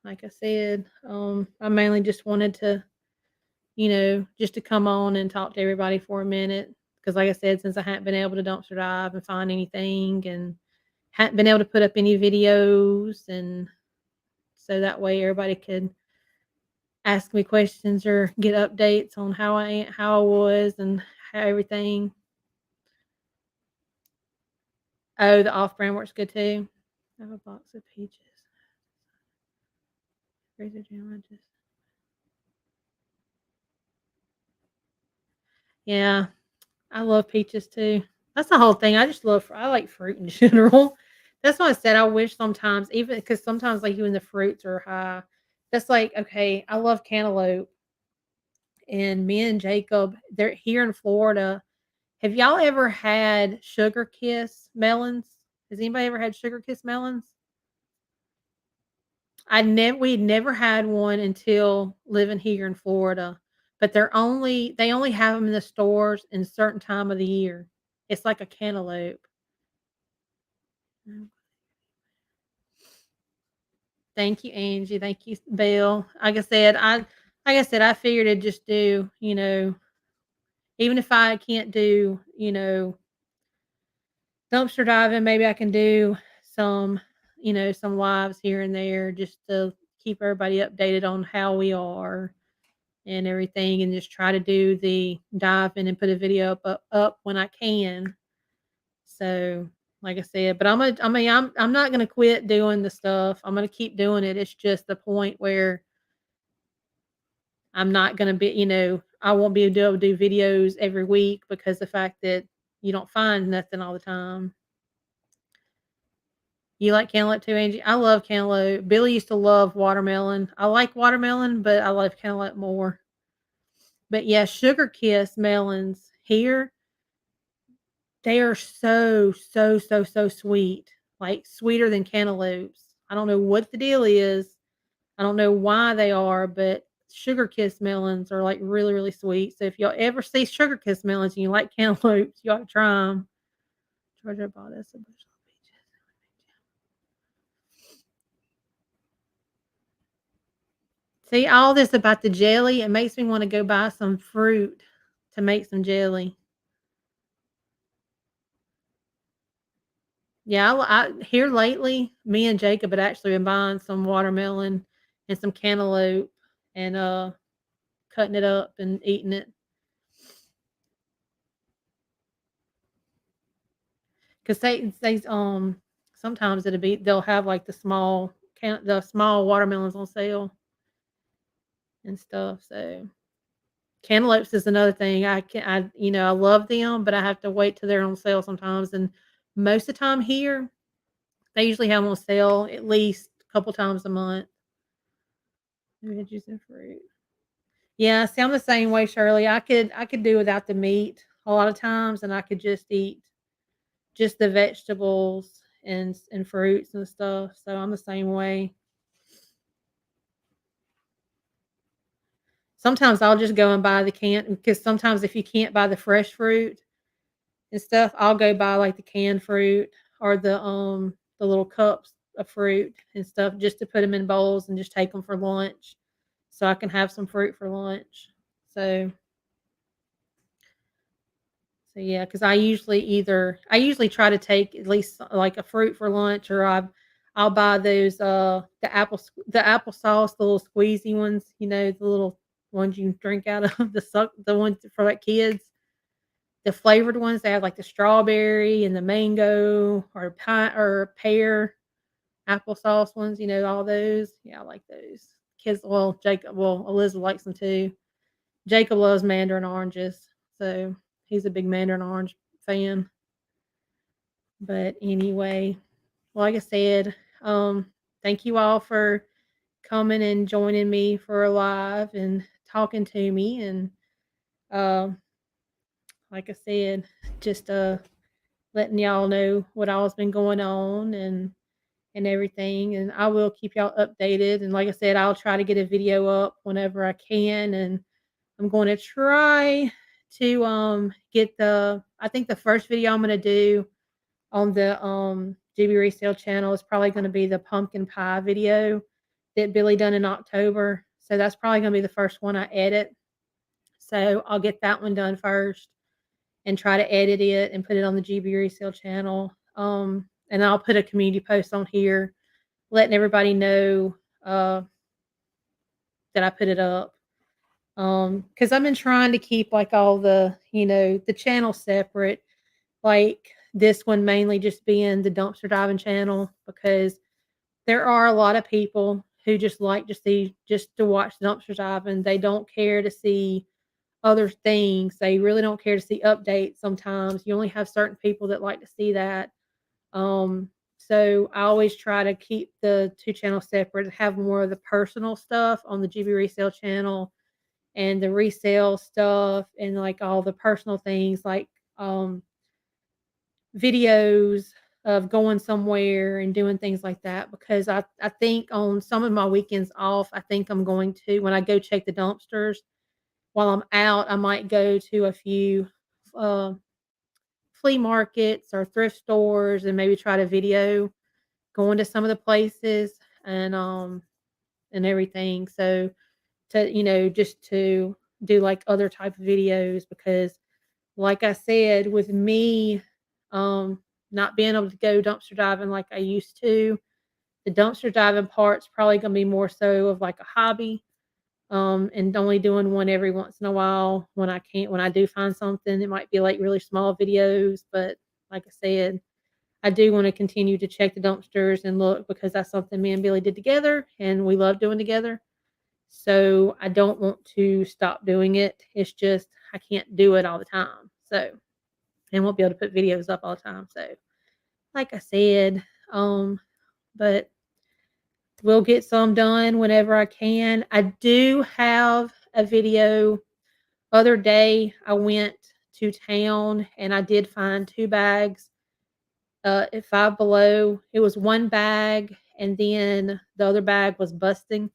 like I said, I mainly just wanted to, just to come on and talk to everybody for a minute. Because, like I said, since I hadn't been able to dumpster dive and find anything and hadn't been able to put up any videos, and so that way everybody could ask me questions or get updates on how I was and how everything. Oh, the off-brand works good too. I have a box of peaches. Freezer jam, I just yeah, I love peaches too. That's the whole thing. I like fruit in general. That's why I said I wish sometimes, even because sometimes, like, even the fruits are high. That's like, okay, I love cantaloupe, and me and Jacob, they're here in Florida. Have y'all ever had sugar kiss melons? Has anybody ever had sugar kiss melons? We'd never had one until living here in Florida, but they only have them in the stores in a certain time of the year. It's like a cantaloupe. Mm. Thank you, Angie. Thank you, Bill. Like I said, I figured to just do, even if I can't do, dumpster diving, maybe I can do some, some lives here and there just to keep everybody updated on how we are and everything, and just try to do the diving and put a video up when I can. So, like I said, but I'm not gonna quit doing the stuff. I'm gonna keep doing it. It's just the point where I'm not gonna be, I won't be able to do videos every week because the fact that you don't find nothing all the time. You like cantaloupe too, Angie? I love cantaloupe. Billy used to love watermelon. I like watermelon, but I love cantaloupe more. But yeah, sugar kiss melons here, they are so, so, so, so sweet, like sweeter than cantaloupes. I don't know what the deal is. I don't know why they are, but sugar kiss melons are like really, really sweet. So if y'all ever see sugar kiss melons and you like cantaloupes, you ought to try them. Georgia bought us a bushel of peaches. See all this about the jelly, it makes me want to go buy some fruit to make some jelly. Yeah, here lately, me and Jacob had actually been buying some watermelon and some cantaloupe and cutting it up and eating it. Cause they sometimes they'll have like the small watermelons on sale and stuff. So cantaloupes is another thing. I love them, but I have to wait till they're on sale sometimes. And most of the time here, they usually have them on sale at least a couple times a month. Veggies and fruit. Yeah, see, I'm the same way, Shirley. I could do without the meat a lot of times, and I could just eat just the vegetables and fruits and stuff. So I'm the same way. Sometimes I'll just go and buy the can because sometimes if you can't buy the fresh fruit and stuff, I'll go buy like the canned fruit or the little cups of fruit and stuff just to put them in bowls and just take them for lunch so I can have some fruit for lunch. So So yeah, because I usually try to take at least like a fruit for lunch, or I'll buy those the applesauce, the little squeezy ones, the little ones you drink out of the ones for like kids, the flavored ones. They have like the strawberry and the mango or pine or pear applesauce ones. All those. Yeah, I like those. Kids, Elizabeth likes them too. Jacob loves mandarin oranges, so he's a big mandarin orange fan. But anyway, like I said, thank you all for coming and joining me for a live and talking to me. And uh, like I said, just letting y'all know what all's been going on and everything. And I will keep y'all updated. And like I said, I'll try to get a video up whenever I can. And I'm going to try to get I think the first video I'm going to do on the Jubi Resale channel is probably going to be the pumpkin pie video that Billy done in October. So that's probably going to be the first one I edit. So I'll get that one done first and try to edit it and put it on the Jubi Resale channel. And I'll put a community post on here letting everybody know that I put it up. Because I've been trying to keep like all the channel separate, like this one mainly just being the dumpster diving channel, because there are a lot of people who just like to watch dumpster diving. They don't care to see other things. They really don't care to see updates. Sometimes you only have certain people that like to see that. So I always try to keep the two channels separate and have more of the personal stuff on the GB Resale channel and the resale stuff and like all the personal things like videos of going somewhere and doing things like that, because I think on some of my weekends off, I think I'm going to, when I go check the dumpsters while I'm out, I might go to a few uh, flea markets or thrift stores and maybe try to video going to some of the places and everything. So just to do like other type of videos, because like I said, with me not being able to go dumpster diving like I used to, the dumpster diving part's probably going to be more so of like a hobby, and only doing one every once in a while when I can't. When I do find something, it might be like really small videos, but like I said, I do want to continue to check the dumpsters and look, because that's something me and Billy did together and we love doing together. So I don't want to stop doing it. It's just I can't do it all the time. So and won't be able to put videos up all the time. So like I said, but we'll get some done whenever I can. I do have a video. Other day I went to town and I did find 2 bags at Five Below. It was one bag and then the other bag was busting.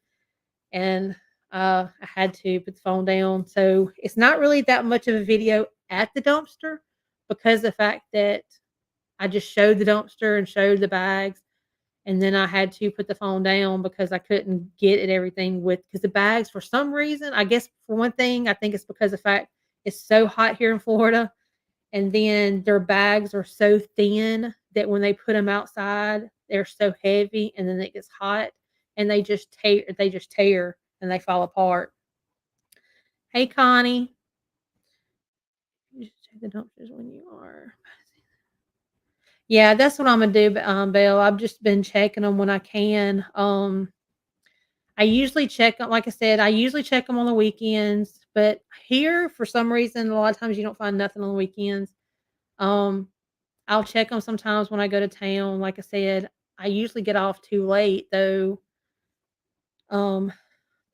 And I had to put the phone down. So it's not really that much of a video at the dumpster because the fact that I just showed the dumpster and showed the bags. And then I had to put the phone down because I couldn't get at everything with because the bags for some reason, I guess for one thing, I think it's because of the fact it's so hot here in Florida. And then their bags are so thin that when they put them outside, they're so heavy and then it gets hot and they just tear and they fall apart. Hey, Connie. You should check the dumpsters when you are. Yeah, that's what I'm gonna do, Bill. I've just been checking them when I can. I usually check 'em, like I said, I usually check them on the weekends, but here, for some reason, a lot of times you don't find nothing on the weekends. Um, I'll check them sometimes when I go to town. Like I said, I usually get off too late though, um,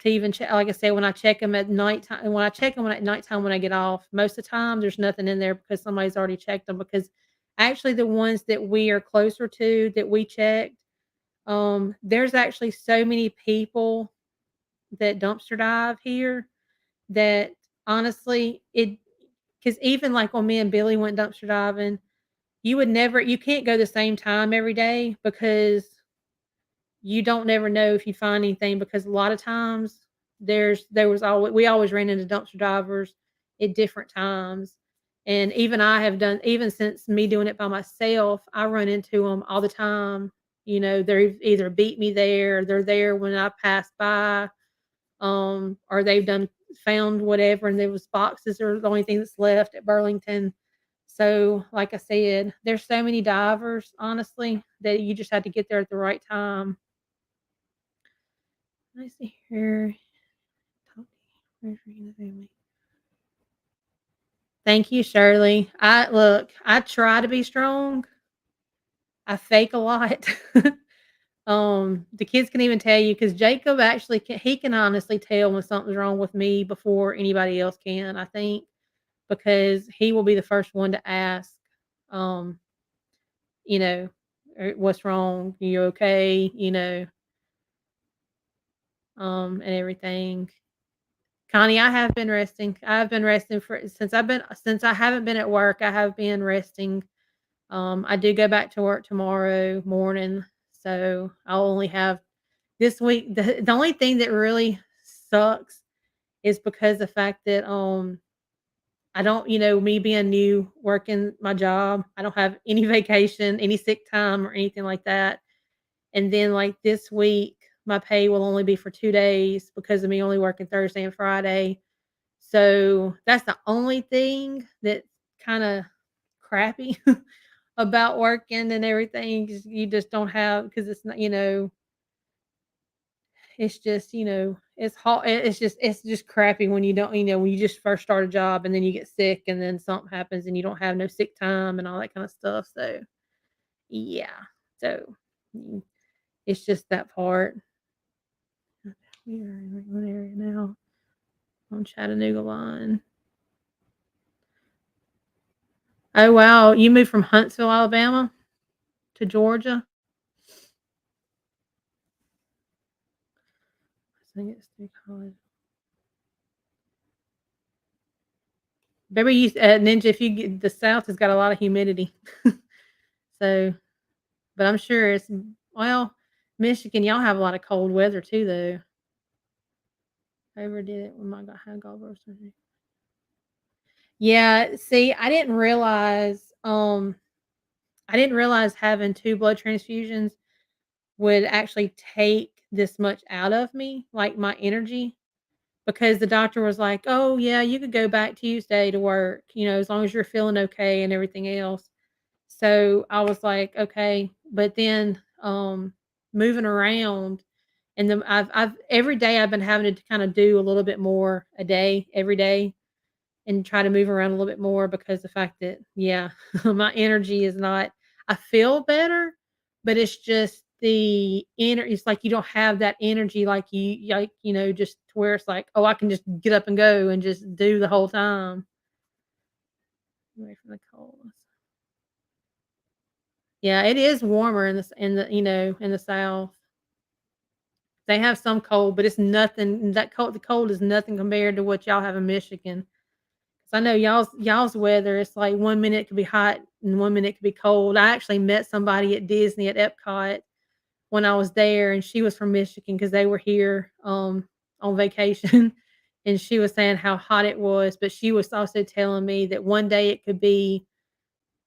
to even check. Like I said, when I check them at nighttime, when I check them at nighttime when I get off, most of the time there's nothing in there because somebody's already checked them. Because actually, the ones that we are closer to that we checked, there's actually so many people that dumpster dive here that honestly, it because even like when me and Billy went dumpster diving, you can't go the same time every day because you don't never know if you find anything because a lot of times there was always we always ran into dumpster divers at different times. And even I have done even since me doing it by myself, I run into them all the time. You know, they've either beat me there, or they're there when I pass by, or they've done found whatever, and there was boxes are the only thing that's left at Burlington. So, like I said, there's so many divers, honestly, that you just had to get there at the right time. Let me see here. Thank you, Shirley. I look, I try to be strong. I fake a lot. The kids can even tell you because Jacob actually he can honestly tell when something's wrong with me before anybody else can. I think because he will be the first one to ask, um, you know, what's wrong? You okay? And everything. Connie, I have been resting. I've been resting for since I haven't been at work. I have been resting. I do go back to work tomorrow morning, so I'll only have this week. The only thing that really sucks is because the fact that I don't, me being new working my job, I don't have any vacation, any sick time or anything like that. And then like this week, my pay will only be for 2 days because of me only working Thursday and Friday. So that's the only thing that's kind of crappy about working and everything. 'Cause you just don't have because it's not, it's just, it's hard. It's just crappy when you don't, when you just first start a job and then you get sick and then something happens and you don't have no sick time and all that kind of stuff. So yeah. So mm, it's just that part. We are in one area now on Chattanooga line. Oh wow, you moved from Huntsville, Alabama to Georgia? I think it's through college. Baby, Ninja, if you get the South has got a lot of humidity. So, but I'm sure well, Michigan, y'all have a lot of cold weather too, though. I ever did it when my got had gallbladder surgery. Yeah, see, I didn't realize having 2 blood transfusions would actually take this much out of me, like my energy, because the doctor was like, "Oh, yeah, you could go back Tuesday to work, as long as you're feeling okay and everything else." So I was like, "Okay," but then moving around and then I've every day I've been having to kind of do a little bit more a day every day and try to move around a little bit more because the fact that, yeah, my energy is not, I feel better, but it's just it's like you don't have that energy like, just to where it's like, oh, I can just get up and go and just do the whole time. Away from the cold. Yeah, it is warmer in the, in the South. They have some cold, but it's nothing that cold the cold is nothing compared to what y'all have in Michigan. 'Cause I know y'all's weather, it's like 1 minute it could be hot and 1 minute it could be cold. I actually met somebody at Disney at Epcot when I was there, and she was from Michigan because they were here, on vacation, and she was saying how hot it was, but she was also telling me that one day it could be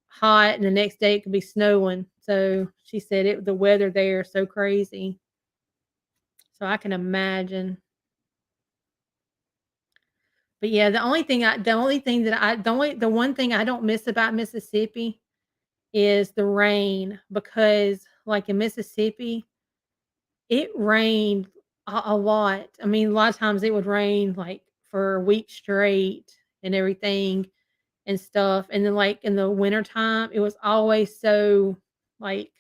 hot and the next day it could be snowing. So, she said the weather there is so crazy. So, I can imagine. But yeah, the one thing I don't miss about Mississippi is the rain because, like, in Mississippi, it rained a lot. I mean, a lot of times it would rain, like, for a week straight and everything and stuff, and then, like, in the wintertime, it was always so, like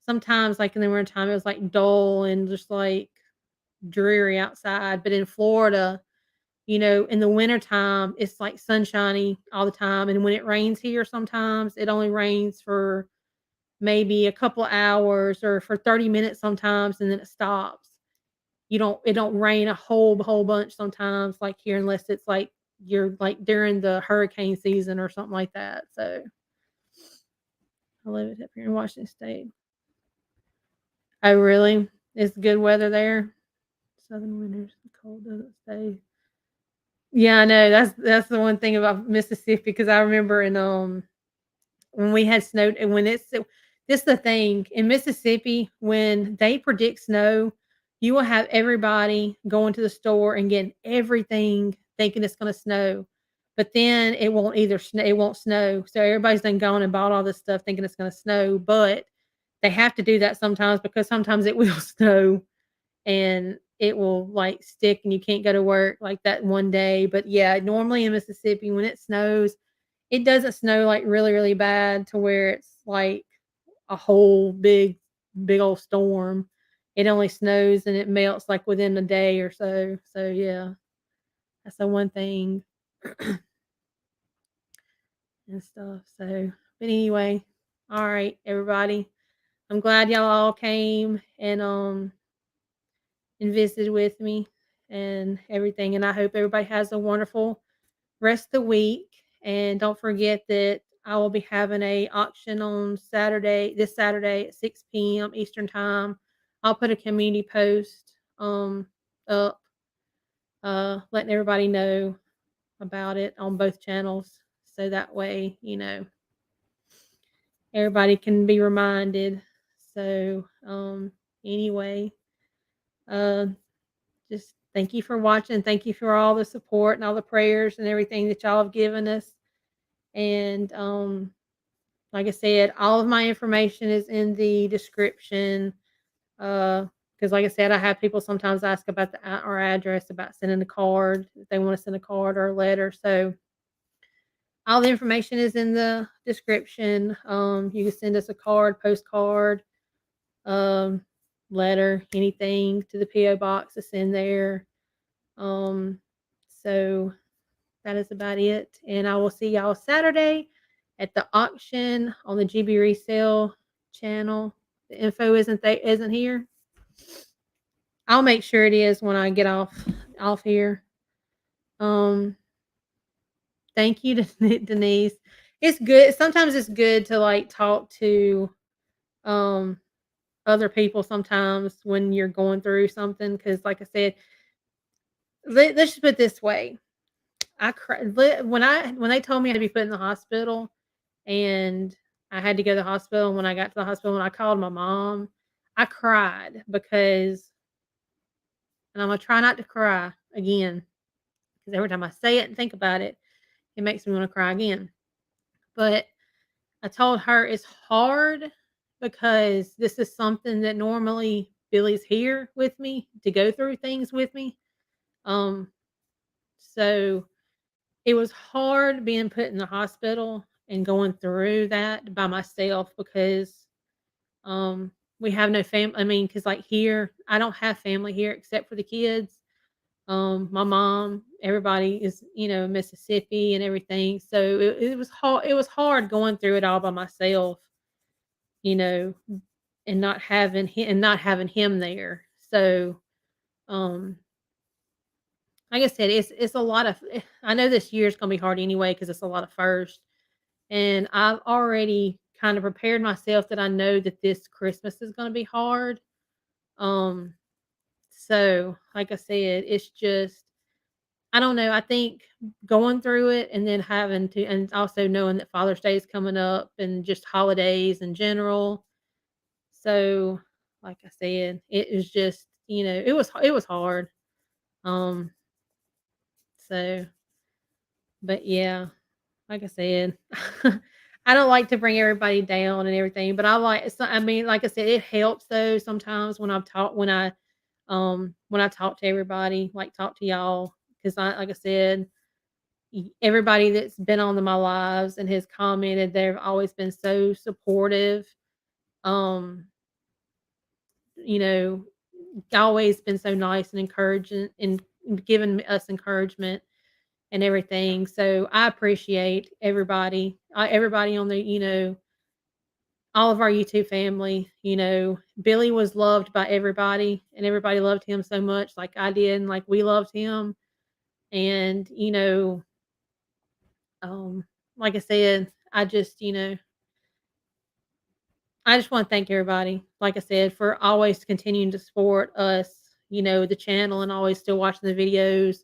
sometimes, like, in the wintertime, it was, like, dull and just, like, dreary outside, but in Florida, in the wintertime, it's, like, sunshiny all the time, and when it rains here sometimes, it only rains for maybe a couple hours or for 30 minutes sometimes, and then it stops. It don't rain a whole bunch sometimes, like, here, unless it's, like, you're, like, during the hurricane season or something like that, so I live it up here in Washington State. Oh, really? It's good weather there? Southern winters, the cold doesn't stay. Yeah, I know, that's the one thing about Mississippi because I remember when we had snow and when it's so this is the thing, in Mississippi, when they predict snow, you will have everybody going to the store and getting everything thinking it's gonna snow, but then it won't snow, so everybody's done gone and bought all this stuff thinking it's gonna snow, but they have to do that sometimes because sometimes it will snow and it will, like, stick and you can't go to work like that one day, but yeah, normally in Mississippi, when it snows, it doesn't snow, like, really, really bad to where it's, like, a whole big old storm. It only snows and it melts, like, within a day or so, so, yeah, that's the one thing and stuff, so but anyway, alright, everybody. I'm glad y'all all came and visited with me and everything, and I hope everybody has a wonderful rest of the week, and don't forget that I will be having a auction on this Saturday at 6 p.m. Eastern Time. I'll put a community post, up, letting everybody know about it on both channels, so that way, everybody can be reminded. So, anyway, uh just thank you for watching. Thank you for all the support and all the prayers and everything that y'all have given us. And like I said, all of my information is in the description. Because like I said, I have people sometimes ask about our address about sending a card if they want to send a card or a letter. So all the information is in the description. You can send us a card, postcard, um, letter, anything to the PO box that's in there. Um, so that is about it. And I will see y'all Saturday at the auction on the Jubi Resale channel. The info isn't here. I'll make sure it is when I get off here. Um, thank you to Denise. It's good. Sometimes it's good to like talk to um other people sometimes when you're going through something because like I said, let's just put it this way. I cried when they told me I had to be put in the hospital, and I had to go to the hospital. And when I got to the hospital, when I called my mom, I cried because, and I'm gonna try not to cry again because every time I say it and think about it, it makes me want to cry again. But I told her it's hard because this is something that normally Billy's here with me to go through things with me. Um, so it was hard being put in the hospital and going through that by myself because, we have no family. I mean, because like here, I don't have family here except for the kids. My mom, everybody is, in Mississippi and everything. So it was hard. It was hard going through it all by myself, you know, and not having him there. So Um, like I said, it's a lot of I know this year's gonna be hard anyway because it's a lot of first, and I've already kind of prepared myself that I know that this Christmas is gonna be hard. Um, so like I said, it's just I don't know. I think going through it and then having to, and also knowing that Father's Day is coming up and just holidays in general. So, like I said, it was just it was hard. Um, so, but yeah, like I said, I don't like to bring everybody down and everything, but I like. I mean, like I said, it helps though sometimes when I've talked when I talk to everybody, like talk to y'all, because I like I said, everybody that's been on my lives and has commented, they've always been so supportive. Um, you know, always been so nice and encouraging and giving us encouragement and everything. So I appreciate everybody, everybody on the, all of our YouTube family. Billy was loved by everybody and everybody loved him so much, like I did, and like we loved him. And, um, like I said, I just want to thank everybody, like I said, for always continuing to support us, the channel and always still watching the videos.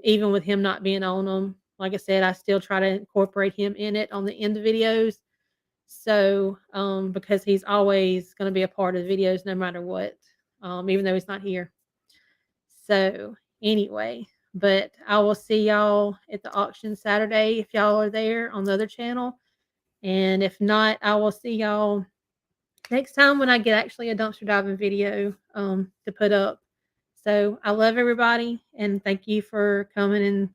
Even with him not being on them, like I said, I still try to incorporate him in it on the end of videos. So, because he's always going to be a part of the videos no matter what, even though he's not here. So, anyway, but I will see y'all at the auction Saturday if y'all are there on the other channel. And if not, I will see y'all next time when I get actually a dumpster diving video to put up. So I love everybody and thank you for coming and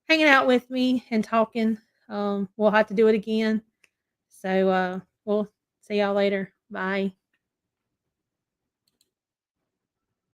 hanging out with me and talking. We'll have to do it again. So we'll see y'all later. Bye.